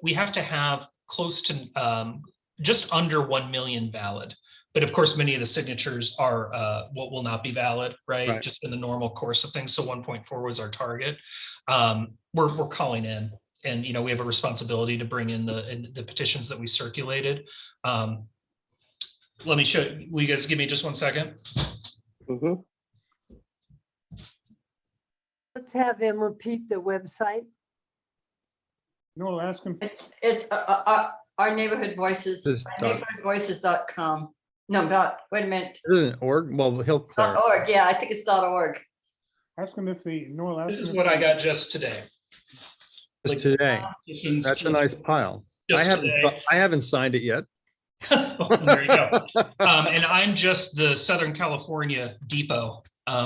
we have to have close to just under 1 million valid. But of course, many of the signatures are what will not be valid, right? Just in the normal course of things. So 1.4 was our target. We're calling in, and we have a responsibility to bring in the petitions that we circulated. Let me show you. Will you guys give me just 1 second? Mm-hmm. Let's have him repeat the website. No, ask him. It's our neighborhood voices, neighborhoodvoices.com. No, wait a minute. .org? Well, he'll clarify. .org, yeah, I think it's .org. Ask him if the, Noel, ask This him is if what the- I got just today. Just today. That's a nice pile. I haven't signed it yet. Well, there you go. And I'm just the Southern California depot.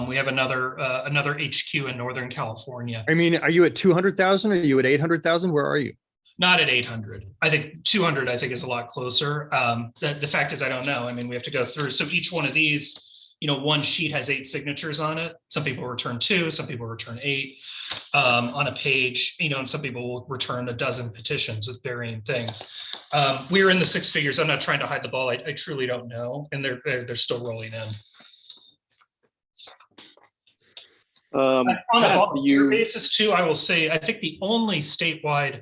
We have another HQ in Northern California. I mean, are you at 200,000? Are you at 800,000? Where are you? Not at 800. I think 200, I think, is a lot closer. The fact is, I don't know. I mean, we have to go through. So each one of these, one sheet has 8 signatures on it. Some people return 2, some people return 8 on a page, and some people will return a dozen petitions with varying things. We're in the 6 figures. I'm not trying to hide the ball. I truly don't know. And they're still rolling in. On a volunteer basis too, I will say, I think the only statewide,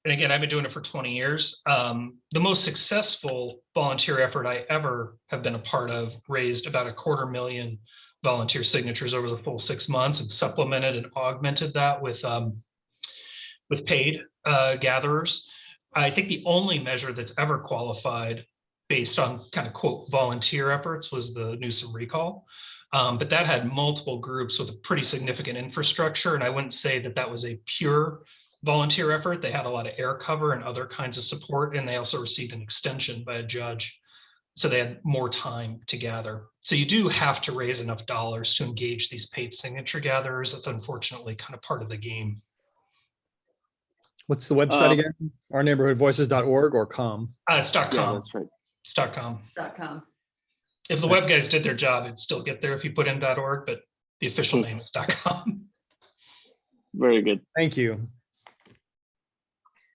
and again, I've been doing it for 20 years, the most successful volunteer effort I ever have been a part of raised about 250,000 volunteer signatures over the full 6 months, and supplemented and augmented that with paid gatherers. I think the only measure that's ever qualified based on kind of quote volunteer efforts was the Newsom recall. But that had multiple groups with a pretty significant infrastructure. And I wouldn't say that that was a pure volunteer effort. They had a lot of air cover and other kinds of support. And they also received an extension by a judge. So they had more time to gather. So you do have to raise enough dollars to engage these paid signature gatherers. That's unfortunately kind of part of the game. What's the website again? Ourneighborhoodvoices.org or .com? It's .com. Yeah, that's right. It's .com. .com. If the web guys did their job, it'd still get there if you put in .org, but the official name is .com. Very good. Thank you.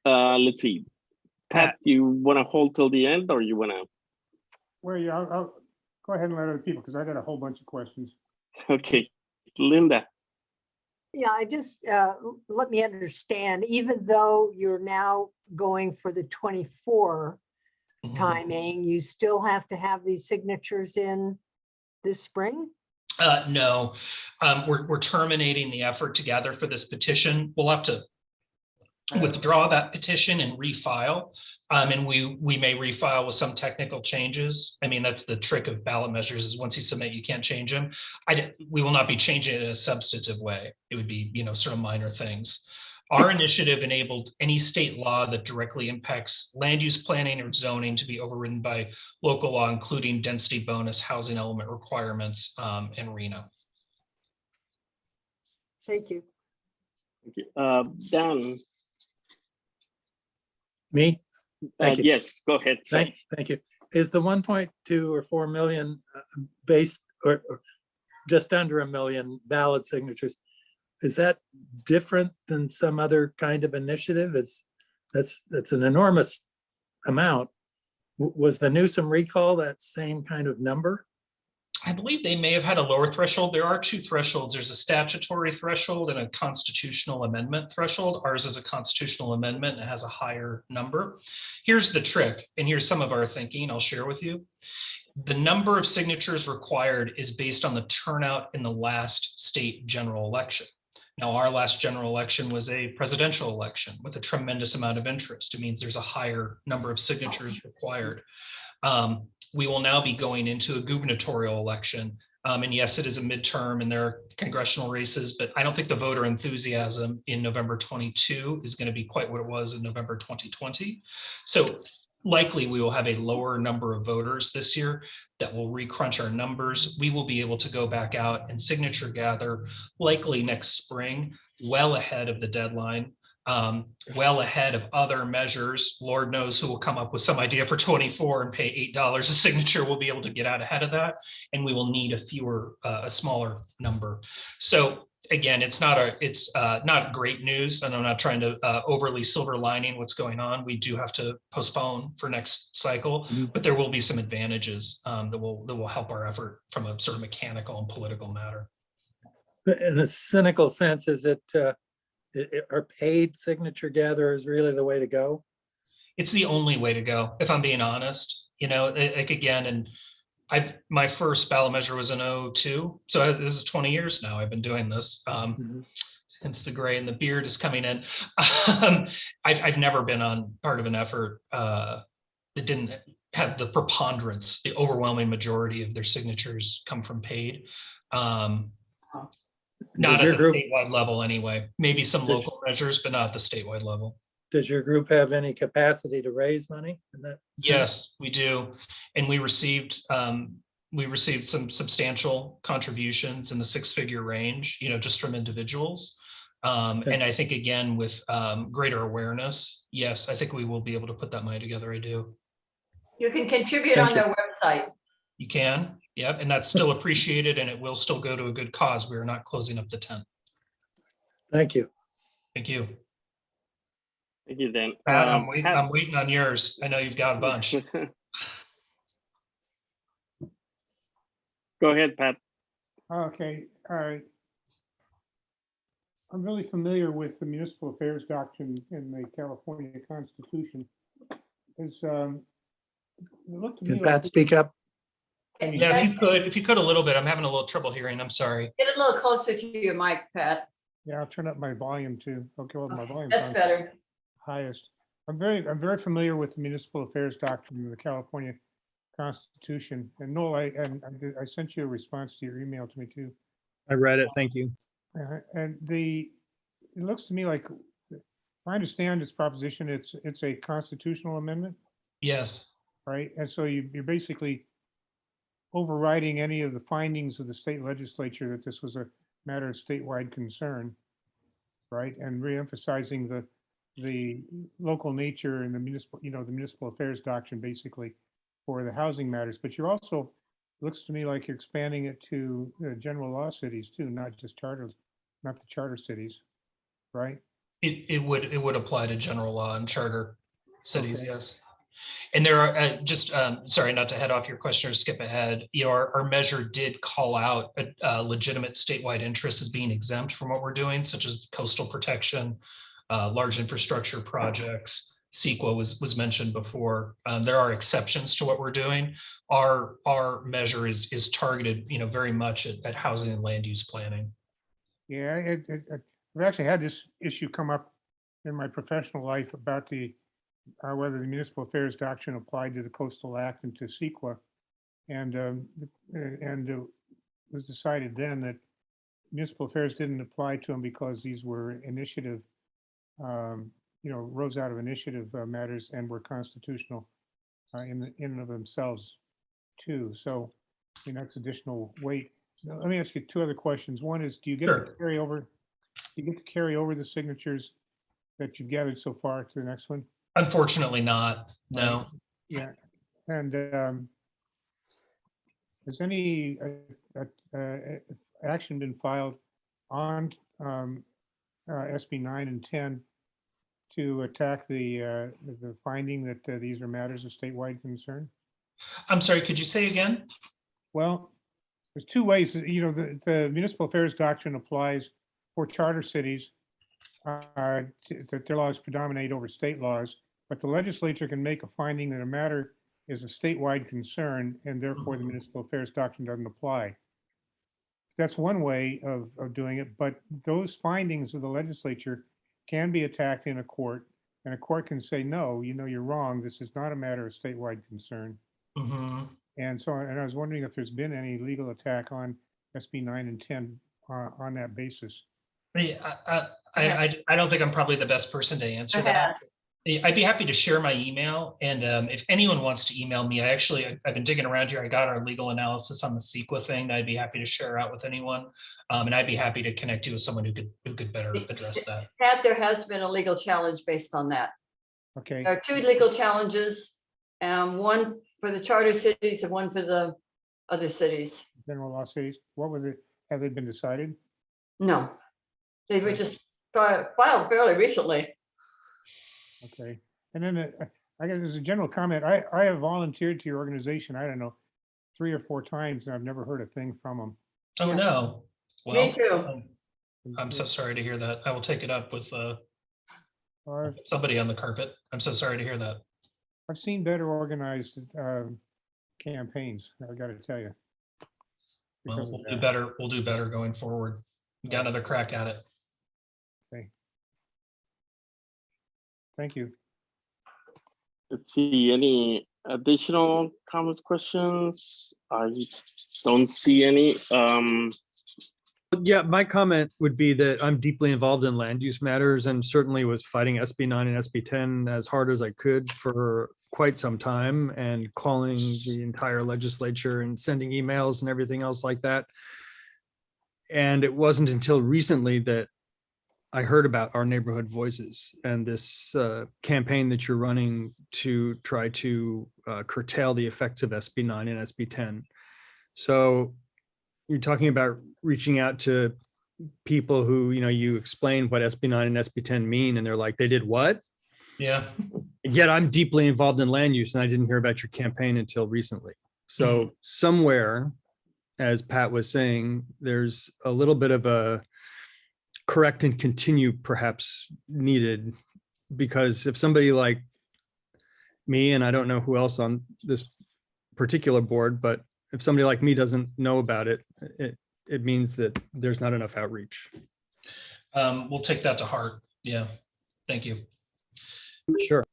Let's see. Pat, do you want to hold till the end, or you want to? Well, yeah, I'll go ahead and let other people, because I got a whole bunch of questions. Okay, Linda. Yeah, I just, let me understand, even though you're now going for the 24 timing, you still have to have these signatures in this spring? No, we're terminating the effort to gather for this petition. We'll have to withdraw that petition and refile. And we may refile with some technical changes. I mean, that's the trick of ballot measures, is once you submit, you can't change them. We will not be changing it in a substantive way. It would be, sort of minor things. Our initiative enabled any state law that directly impacts land use planning or zoning to be overridden by local law, including density bonus, housing element requirements, and RENA. Thank you. Dan. Me? Thank you. Yes, go ahead. Thank you. Is the 1.2 or 4 million based or just under 1 million ballot signatures, is that different than some other kind of initiative? That's an enormous amount. Was the Newsom recall that same kind of number? I believe they may have had a lower threshold. There are 2 thresholds. There's a statutory threshold and a constitutional amendment threshold. Ours is a constitutional amendment and has a higher number. Here's the trick, and here's some of our thinking I'll share with you. The number of signatures required is based on the turnout in the last state general election. Now, our last general election was a presidential election with a tremendous amount of interest. It means there's a higher number of signatures required. We will now be going into a gubernatorial election. And yes, it is a midterm and there are congressional races, but I don't think the voter enthusiasm in November 22 is going to be quite what it was in November 2020. So likely we will have a lower number of voters this year that will recrunch our numbers. We will be able to go back out and signature gather likely next spring, well ahead of the deadline. Well ahead of other measures. Lord knows who will come up with some idea for 24 and pay $8 a signature. We'll be able to get out ahead of that, and we will need a smaller number. So again, it's not great news, and I'm not trying to overly silver lining what's going on. We do have to postpone for next cycle, but there will be some advantages that will help our effort from a sort of mechanical and political matter. In a cynical sense, is it? Are paid signature gatherers really the way to go? It's the only way to go, if I'm being honest. Like again, and my first ballot measure was in 2002, so this is 20 years now. I've been doing this. Hence the gray and the beard is coming in. I've never been on part of an effort that didn't have the preponderance, the overwhelming majority of their signatures come from paid. Not at the statewide level anyway. Maybe some local measures, but not at the statewide level. Does your group have any capacity to raise money in that sense? Yes, we do. And we received some substantial contributions in the 6-figure range, just from individuals. And I think again, with greater awareness, yes, I think we will be able to put that money together. I do. You can contribute Thank on their website. You can, yep, and that's still appreciated and it will still go to a good cause. We are not closing up the tent. Thank you. Thank you. Thank you, Dan. Pat, Pat. I'm waiting on yours. I know you've got a bunch. Go ahead, Pat. Okay, all right. I'm really familiar with the municipal affairs doctrine in the California Constitution. It's, it looked to me Can like Pat speak up? Yeah, if you could a little bit, I'm having a little trouble hearing. I'm sorry. Get a little closer to your mic, Pat. Yeah, I'll turn up my volume too. Okay, well, my volume. That's better. Highest. I'm very familiar with the municipal affairs doctrine of the California Constitution. And Noel, I sent you a response to your email to me too. I read it. Thank you. And it looks to me like, if I understand this proposition, it's a constitutional amendment, Yes. right? And so you're basically overriding any of the findings of the state legislature that this was a matter of statewide concern, right? And reemphasizing the local nature and the municipal affairs doctrine basically for the housing matters. But you're also, it looks to me like you're expanding it to general law cities too, not just charters, not the charter cities, right? It would apply to general law and charter cities, Okay. yes. And there are sorry, not to head off your question or skip ahead. Our measure did call out a legitimate statewide interest as being exempt from what we're doing, such as coastal protection, large infrastructure projects. CEQA was mentioned before. There are exceptions to what we're doing. Our measure is targeted, very much at housing and land use planning. Yeah, I've actually had this issue come up in my professional life about whether the municipal affairs doctrine applied to the Coastal Act and to CEQA. And it was decided then that municipal affairs didn't apply to them because these were initiative, rose out of initiative matters and were constitutional in and of themselves too. So, that's additional weight. Now, let me ask you two other questions. One is, do you get to carry over the signatures that you've gathered so far to the next one? Unfortunately not, no. Yeah, and has any action been filed on SB 9 and 10 to attack the finding that these are matters of statewide concern? I'm sorry, could you say again? Well, there's two ways. The municipal affairs doctrine applies for charter cities that their laws predominate over state laws, but the legislature can make a finding that a matter is a statewide concern and therefore the municipal affairs doctrine doesn't apply. That's one way of doing it, but those findings of the legislature can be attacked in a court, and a court can say, no, you're wrong. This is not a matter of statewide concern. Mm-hmm. And I was wondering if there's been any legal attack on SB 9 and 10 on that basis. I don't think I'm probably the best person to answer that. I'd be happy to share my email, and if anyone wants to email me, I've been digging around here. I got our legal analysis on the CEQA thing that I'd be happy to share out with anyone, and I'd be happy to connect you with someone who could better address that. Pat, there has been a legal challenge based on that. Okay. There are two legal challenges, one for the charter cities and one for the other cities. General law cities. What was it? Have they been decided? No, they were just filed fairly recently. Okay. And then I guess as a general comment, I have volunteered to your organization, I don't know, 3 or 4 times, and I've never heard a thing from them. Oh, Yeah. no. Me too. I'm so sorry to hear that. I will take it up with somebody on the carpet. I'm so sorry to hear that. I've seen better organized campaigns, I got to tell you. Well, we'll do better. We'll do better going forward. We got another crack at it. Okay. Thank you. Let's see, any additional comments, questions? I don't see any. Yeah, my comment would be that I'm deeply involved in land use matters and certainly was fighting SB 9 and SB 10 as hard as I could for quite some time and calling the entire legislature and sending emails and everything else like that. And it wasn't until recently that I heard about our neighborhood voices and this campaign that you're running to try to curtail the effects of SB 9 and SB 10. So you're talking about reaching out to people who, you explain what SB 9 and SB 10 mean, and they're like, they did what? Yeah. Yet I'm deeply involved in land use, and I didn't hear about your campaign until recently. So somewhere, as Pat was saying, there's a little bit of a correct and continue perhaps needed, because if somebody like me, and I don't know who else on this particular board, but if somebody like me doesn't know about it, it means that there's not enough outreach. We'll take that to heart. Yeah. Thank you. Sure.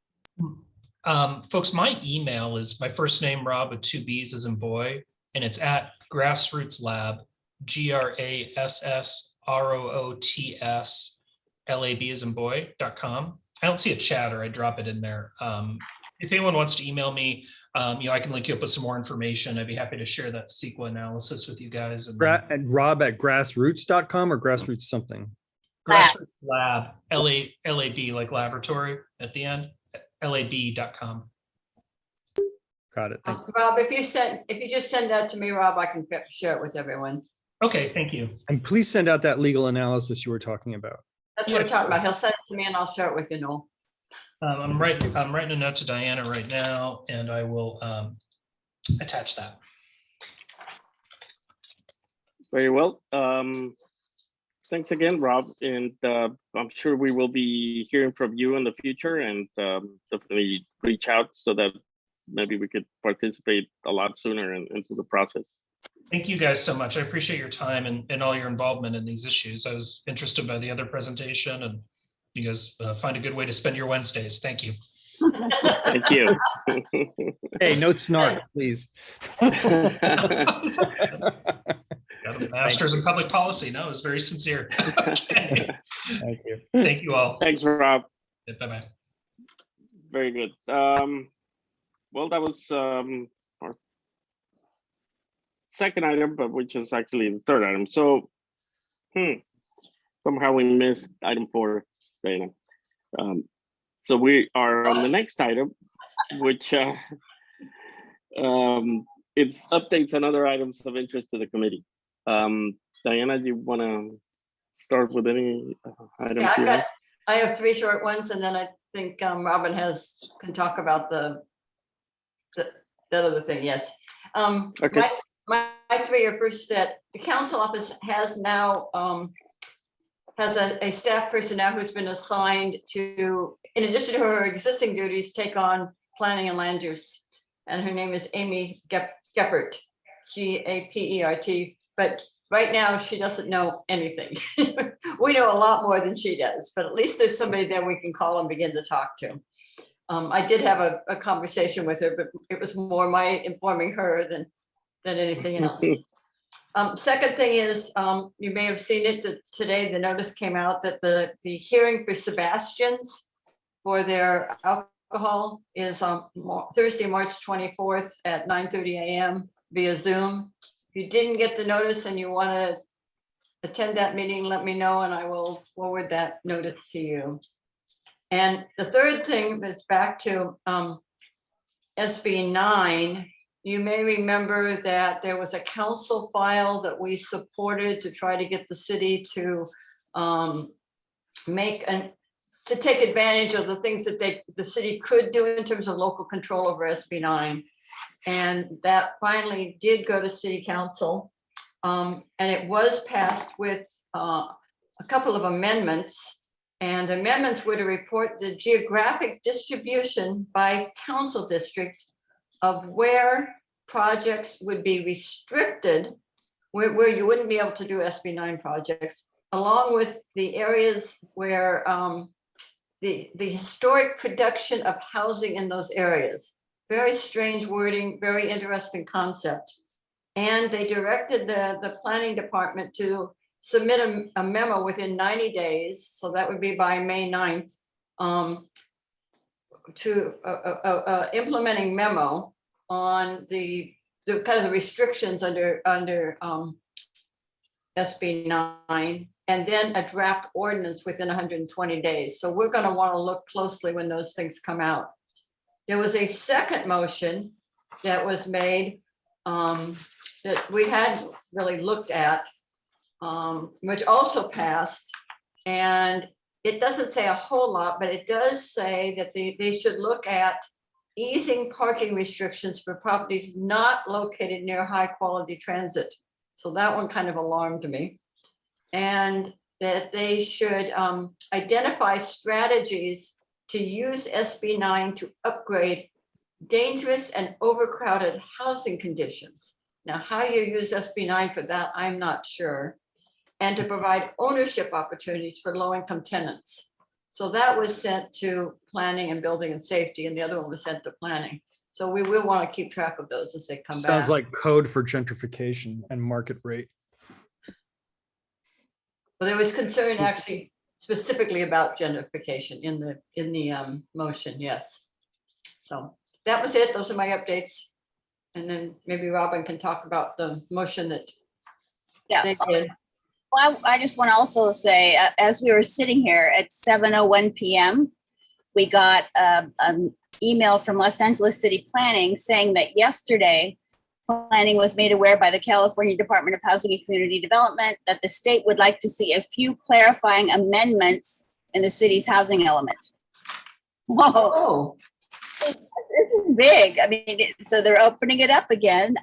Folks, my email is my first name, Rob, with 2 B's as in boy, and it's at Grassroots Lab, GRASSROOTS LAB as in boy.com. I don't see a chat, or I drop it in there. If anyone wants to email me, I can link you up with some more information. I'd be happy to share that SQL analysis with you guys. And Rob at grassroots.com or grassroots something? Grassroots Lab, LAB, like laboratory at the end, LAB.com. Got it. Rob, if you just send that to me, Rob, I can share it with everyone. Okay, thank you. And please send out that legal analysis you were talking about. That's what we're talking about. He'll send it to me and I'll share it with you, Noel. I'm writing a note to Diana right now, and I will attach that. Very well. Thanks again, Rob. And I'm sure we will be hearing from you in the future, and definitely reach out so that maybe we could participate a lot sooner into the process. Thank you guys so much. I appreciate your time and all your involvement in these issues. I was interested by the other presentation, and you guys find a good way to spend your Wednesdays. Thank you. Thank you. Hey, no snark, please. Got a master's in public policy. No, it was very sincere. Okay. Thank you. Thank you all. Thanks, Rob. Bye-bye. Very good. Well, that was our second item, but which is actually the third item. So somehow we missed item 4, Dana. So we are on the next item, which it's updates and other items of interest to the committee. Diana, do you want to start with any items? Yeah, I have 3 short ones, and then I think Robin can talk about the other thing. Yes. Okay. My 3 are first that the council office has now has a staff person now who's been assigned to, in addition to her existing duties, take on planning and land use. And her name is Amy Geppert, G-A-P-E-R-T. But right now she doesn't know anything. We know a lot more than she does, but at least there's somebody there we can call and begin to talk to. I did have a conversation with her, but it was more my informing her than anything else. Second thing is, you may have seen it that today the notice came out that the hearing for Sebastian's for their alcohol is on Thursday, March 24th at 9:30 a.m. via Zoom. If you didn't get the notice and you want to attend that meeting, let me know and I will forward that notice to you. And the third thing is back to SB 9. You may remember that there was a council file that we supported to try to get the city to take advantage of the things that the city could do in terms of local control over SB 9. And that finally did go to city council. And it was passed with a couple of amendments. And amendments were to report the geographic distribution by council district of where projects would be restricted, where you wouldn't be able to do SB 9 projects, along with the areas where the historic production of housing in those areas. Very strange wording, very interesting concept. And they directed the planning department to submit a memo within 90 days, so that would be by May 9th, to implementing memo on the kind of the restrictions under SB 9 and then a draft ordinance within 120 days. So we're gonna wanna look closely when those things come out. There was a second motion that was made that we hadn't really looked at, which also passed. And it doesn't say a whole lot, but it does say that they should look at easing parking restrictions for properties not located near high quality transit. So that one kind of alarmed me. And that they should identify strategies to use SB 9 to upgrade dangerous and overcrowded housing conditions. Now, how you use SB 9 for that, I'm not sure. And to provide ownership opportunities for low-income tenants. So that was sent to planning and building and safety, and the other one was sent to planning. So we will want to keep track of those as they come back. Sounds like code for gentrification and market rate. Well, there was concern actually specifically about gentrification in the motion, yes. So that was it. Those are my updates. And then maybe Robin can talk about the motion that they did. Well, I just want to also say, as we were sitting here at 7:01 p.m., we got an email from Los Angeles City Planning saying that yesterday, planning was made aware by the California Department of Housing and Community Development that the state would like to see a few clarifying amendments in the city's housing element. Whoa. Oh. This is big. I mean, so they're opening it up again.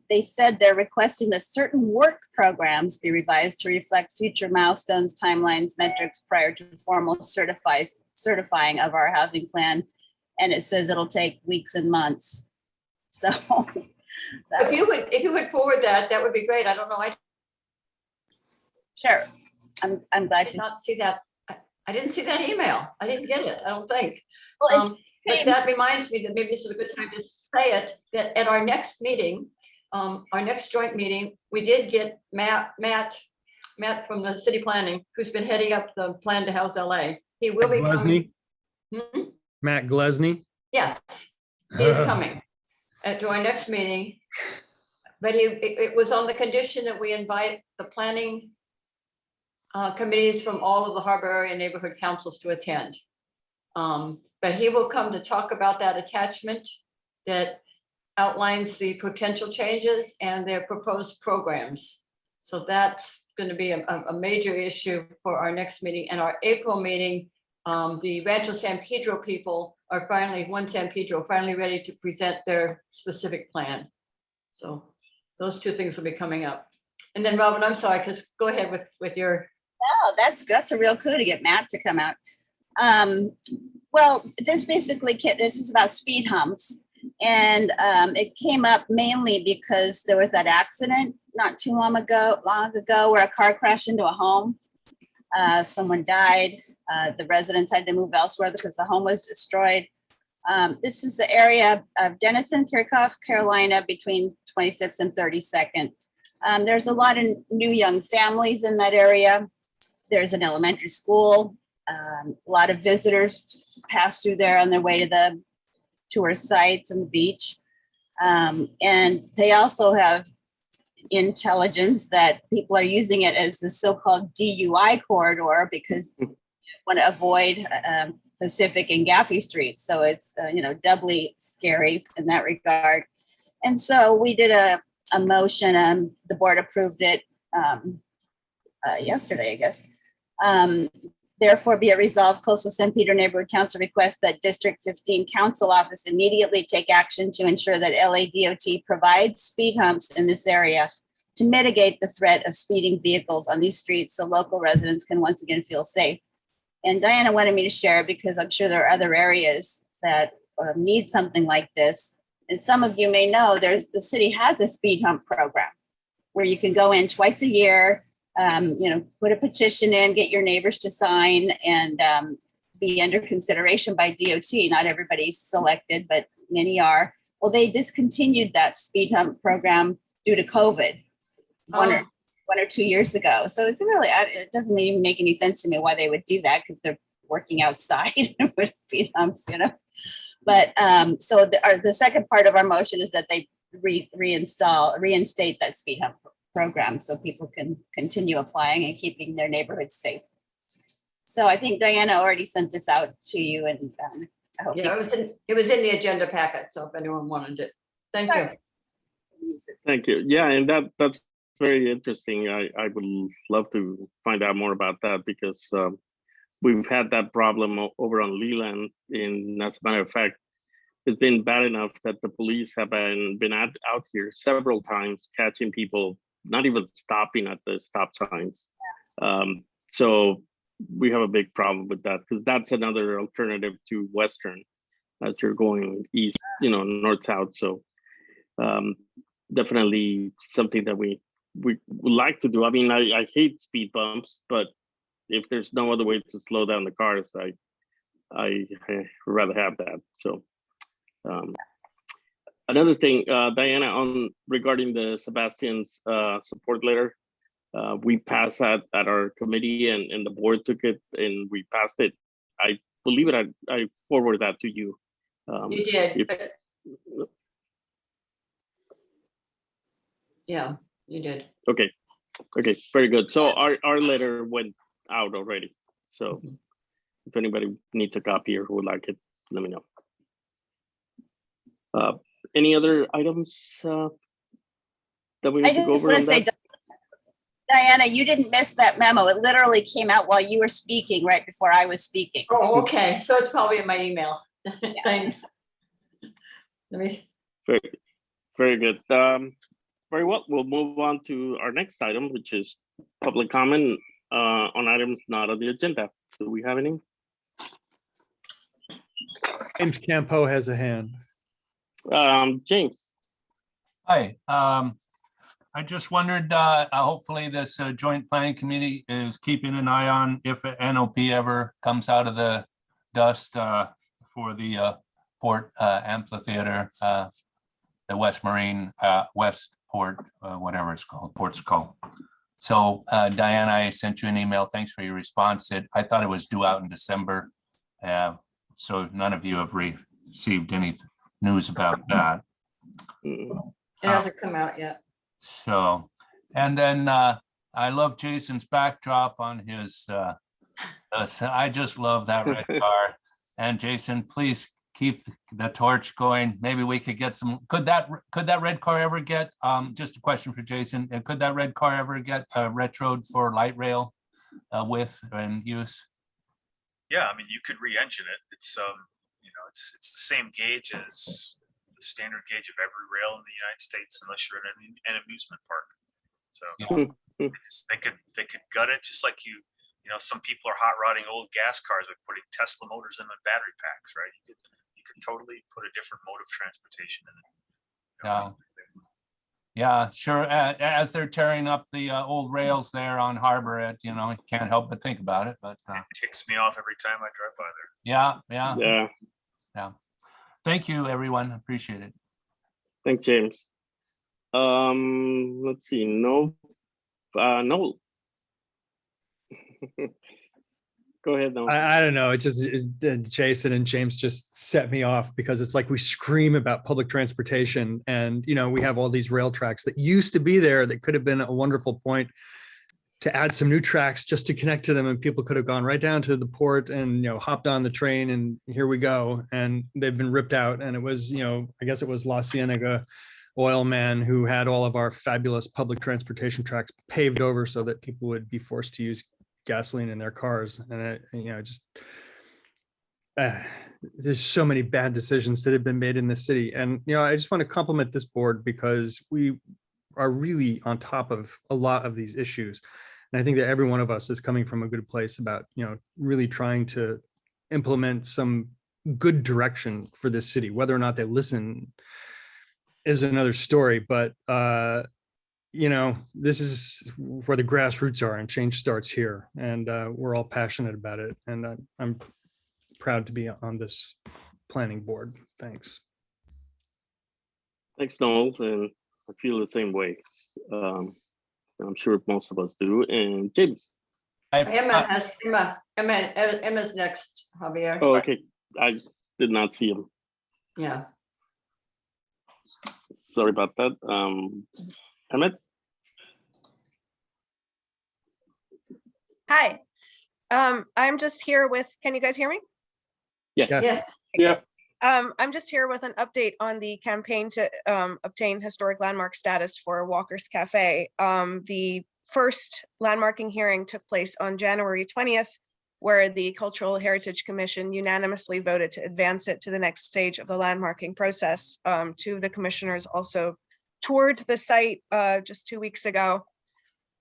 They said they're requesting that certain work programs be revised to reflect future milestones, timelines, metrics prior to formal certifying of our housing plan. And it says it'll take weeks and months. So if you would forward that, that would be great. I don't know. Sure. I'm glad to not see that. I didn't see that email. I didn't get it, I don't think. Well, but that reminds me that maybe this is a good time to say it, that at our next meeting, our next joint meeting, we did get Matt from the city planning, who's been heading up the Plan to House LA. He will be coming. Matt Glesney? Yes, he is coming to our next meeting. But it was on the condition that we invite the planning committees from all of the Harbor Area neighborhood councils to attend. But he will come to talk about that attachment that outlines the potential changes and their proposed programs. So that's going to be a major issue for our next meeting. And our April meeting, the Rancho San Pedro people are San Pedro finally ready to present their specific plan. So those two things will be coming up. And then Robin, I'm sorry, because go ahead with your. Oh, that's a real clue to get Matt to come out. Well, this is about speed humps. And it came up mainly because there was that accident not too long ago where a car crashed into a home. Someone died. The residents had to move elsewhere because the home was destroyed. This is the area of Denison, Kirchhoff, Carolina, between 26th and 32nd. There's a lot of new young families in that area. There's an elementary school. A lot of visitors pass through there on their way to the tourist sites and the beach. And they also have intelligence that people are using it as the so-called DUI corridor because they want to avoid Pacific and Gaffey Street. So it's, doubly scary in that regard. And so we did a motion, the board approved it yesterday, I guess. Therefore, be it resolved, Coastal San Pedro Neighborhood Council requests that District 15 Council Office immediately take action to ensure that LADOT provides speed humps in this area to mitigate the threat of speeding vehicles on these streets so local residents can once again feel safe. And Diana wanted me to share because I'm sure there are other areas that need something like this. As some of you may know, the city has a speed hump program where you can go in twice a year, put a petition in, get your neighbors to sign, and be under consideration by DOT. Not everybody's selected, but many are. Well, they discontinued that speed hump program due to COVID one or 2 years ago. So it's really, it doesn't even make any sense to me why they would do that because they're working outside with speed humps, But so the second part of our motion is that they reinstate that speed hump program so people can continue applying and keeping their neighborhoods safe. So I think Diana already sent this out to you, and I hope Yeah, it was in the agenda packet, so if anyone wanted it. Thank you. Thank you. Yeah, and that's very interesting. I would love to find out more about that because we've had that problem over on Leland. And as a matter of fact, it's been bad enough that the police have been out here several times catching people, not even stopping at the stop signs. So we have a big problem with that because that's another alternative to Western as you're going east, north, south. So definitely something that we would like to do. I mean, I hate speed bumps, but if there's no other way to slow down the cars, I rather have that. So another thing, Diana, on regarding the Sebastian's support letter, we passed that at our committee and the board took it and we passed it. I believe it. I forwarded that to you. You did. Yeah, you did. Okay, very good. So our letter went out already. So if anybody needs a copy or who would like it, let me know. Any other items that we need to go over on that? Diana, you didn't miss that memo. It literally came out while you were speaking, right before I was speaking. Oh, okay. So it's probably in my email. Thanks. Let me. Very good. Very well. We'll move on to our next item, which is public comment on items not on the agenda. Do we have any? James Campo has a hand. James. Hi. I just wondered, hopefully this joint planning committee is keeping an eye on if NOP ever comes out of the dust for the Port Amphitheater, the West Marine, Westport, whatever it's called, Port's called. So Diana, I sent you an email. Thanks for your response. I thought it was due out in December. So none of you have received any news about that. It hasn't come out yet. So, and then I love Jason's backdrop on his, I just love that red car. And Jason, please keep the torch going. Maybe we could get some, could that red car ever get, just a question for Jason, could that red car ever get retroed for light rail width and use? Yeah, I mean, you could re-engine it. It's, it's the same gauge as the standard gauge of every rail in the United States, unless you're in an amusement park. So they could gut it just like some people are hot rodding old gas cars by putting Tesla motors in the battery packs, right? You could totally put a different mode of transportation in it. Yeah, sure. As they're tearing up the old rails there on Harbor, you can't help but think about it. But it ticks me off every time I drive by there. Yeah. Thank you, everyone. Appreciate it. Thanks, James. Let's see. No. Go ahead. No. I don't know. It just Jason and James just set me off because it's like we scream about public transportation, and we have all these rail tracks that used to be there that could have been a wonderful point to add some new tracks just to connect to them, and people could have gone right down to the port and hopped on the train, and here we go. And they've been ripped out. And it was I guess it was La Cienega oil man who had all of our fabulous public transportation tracks paved over so that people would be forced to use gasoline in their cars. And there's so many bad decisions that have been made in this city. And I just want to compliment this board because we are really on top of a lot of these issues. And I think that every one of us is coming from a good place about, really trying to implement some good direction for this city. Whether or not they listen is another story, but this is where the grassroots are and change starts here. And we're all passionate about it. And I'm proud to be on this planning board. Thanks. Thanks, Noel. And I feel the same way. I'm sure most of us do. And James. Emma's next, Javier. Oh, okay. I did not see him. Yeah. Sorry about that. Emmett? Hi. I'm just here with, can you guys hear me? Yes. Yes. Yeah. I'm just here with an update on the campaign to obtain historic landmark status for Walker's Cafe. The first landmarking hearing took place on January 20th, where the Cultural Heritage Commission unanimously voted to advance it to the next stage of the landmarking process. Two of the commissioners also toured the site just 2 weeks ago.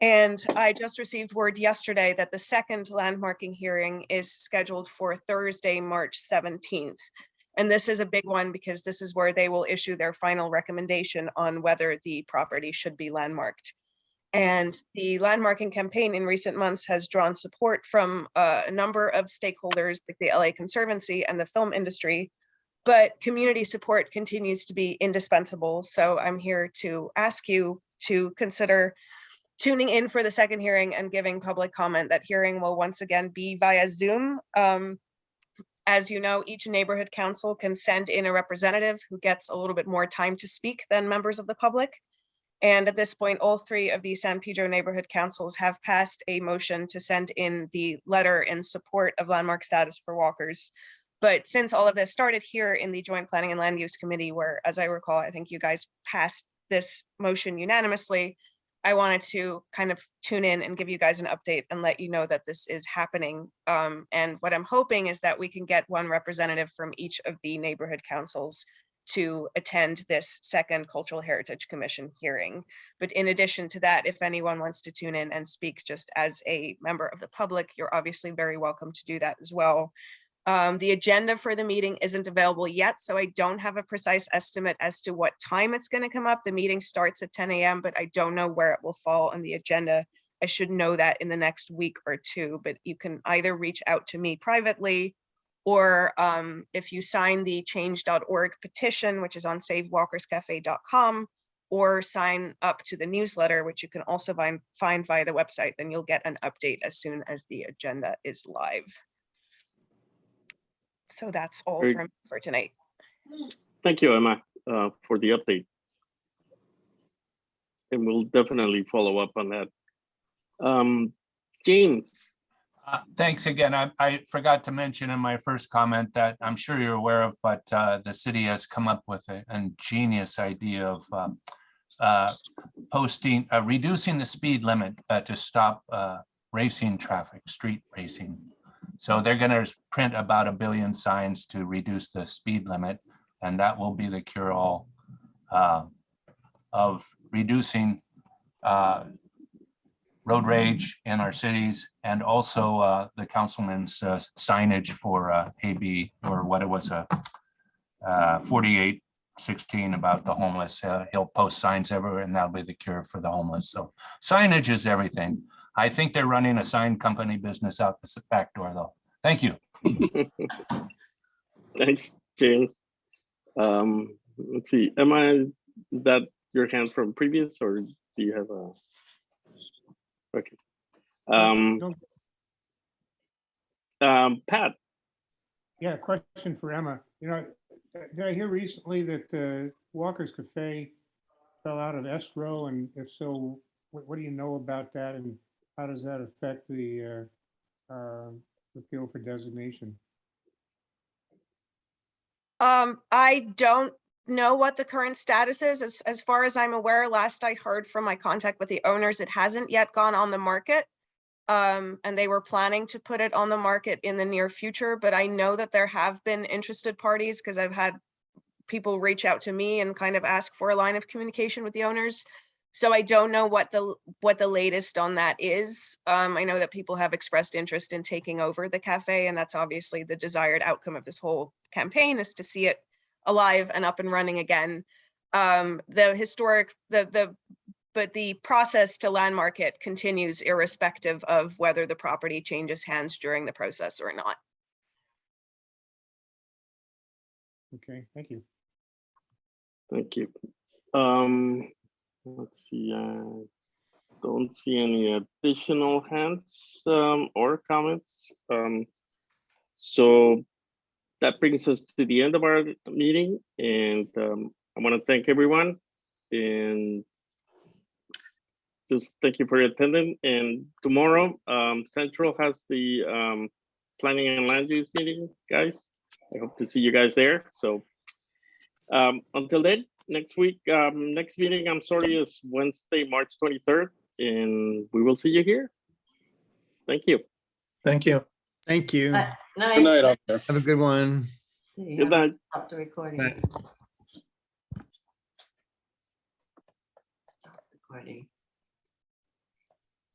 And I just received word yesterday that the second landmarking hearing is scheduled for Thursday, March 17th. And this is a big one because this is where they will issue their final recommendation on whether the property should be landmarked. And the landmarking campaign in recent months has drawn support from a number of stakeholders like the LA Conservancy and the film industry, but community support continues to be indispensable. So I'm here to ask you to consider tuning in for the second hearing and giving public comment. That hearing will once again be via Zoom. As you know, each neighborhood council can send in a representative who gets a little bit more time to speak than members of the public. And at this point, all three of the San Pedro neighborhood councils have passed a motion to send in the letter in support of landmark status for Walkers. But since all of this started here in the Joint Planning and Land Use Committee, where, as I recall, I think you guys passed this motion unanimously, I wanted to kind of tune in and give you guys an update and let you know that this is happening. And what I'm hoping is that we can get one representative from each of the neighborhood councils to attend this second Cultural Heritage Commission hearing. But in addition to that, if anyone wants to tune in and speak just as a member of the public, you're obviously very welcome to do that as well. The agenda for the meeting isn't available yet, so I don't have a precise estimate as to what time it's going to come up. The meeting starts at 10 a.m., but I don't know where it will fall on the agenda. I should know that in the next week or two, but you can either reach out to me privately, or if you sign the change.org petition, which is on savewalkerscafe.com, or sign up to the newsletter, which you can also find via the website, then you'll get an update as soon as the agenda is live. So that's all Great. for tonight. Thank you, Emma, for the update. And we'll definitely follow up on that. James. Thanks again. I forgot to mention in my first comment that I'm sure you're aware of, but the city has come up with an ingenious idea of reducing the speed limit to stop racing traffic, street racing. So they're going to print about 1 billion signs to reduce the speed limit, and that will be the cure-all of reducing road rage in our cities, and also the councilman's signage for AB, or what it was, 4816 about the homeless. He'll post signs everywhere, and that'll be the cure for the homeless. So signage is everything. I think they're running a sign company business out the back door, though. Thank you. Thanks, James. Let's see, Emma, is that your hand from previous, or do you have a? Okay. Pat. Yeah, question for Emma. You know, did I hear recently that Walker's Cafe fell out of escrow, and if so, what do you know about that, and how does that affect the appeal for designation? I don't know what the current status is. As far as I'm aware, last I heard from my contact with the owners, it hasn't yet gone on the market. And they were planning to put it on the market in the near future, but I know that there have been interested parties because I've had people reach out to me and kind of ask for a line of communication with the owners. So I don't know what the latest on that is. I know that people have expressed interest in taking over the cafe, and that's obviously the desired outcome of this whole campaign, is to see it alive and up and running again. But the process to landmark it continues irrespective of whether the property changes hands during the process or not. Okay, thank you. Thank you. Let's see, don't see any additional hands or comments. So that brings us to the end of our meeting, and I want to thank everyone, and just thank you for attending. And tomorrow, Central has the planning and land use meeting, guys. I hope to see you guys there. So until then, next week, next meeting, I'm sorry, is Wednesday, March 23rd, and we will see you here. Thank you. Thank you. Thank you. Night. Good night out there. Have a good one. See, Good night. Stop the recording. Night. Stop recording.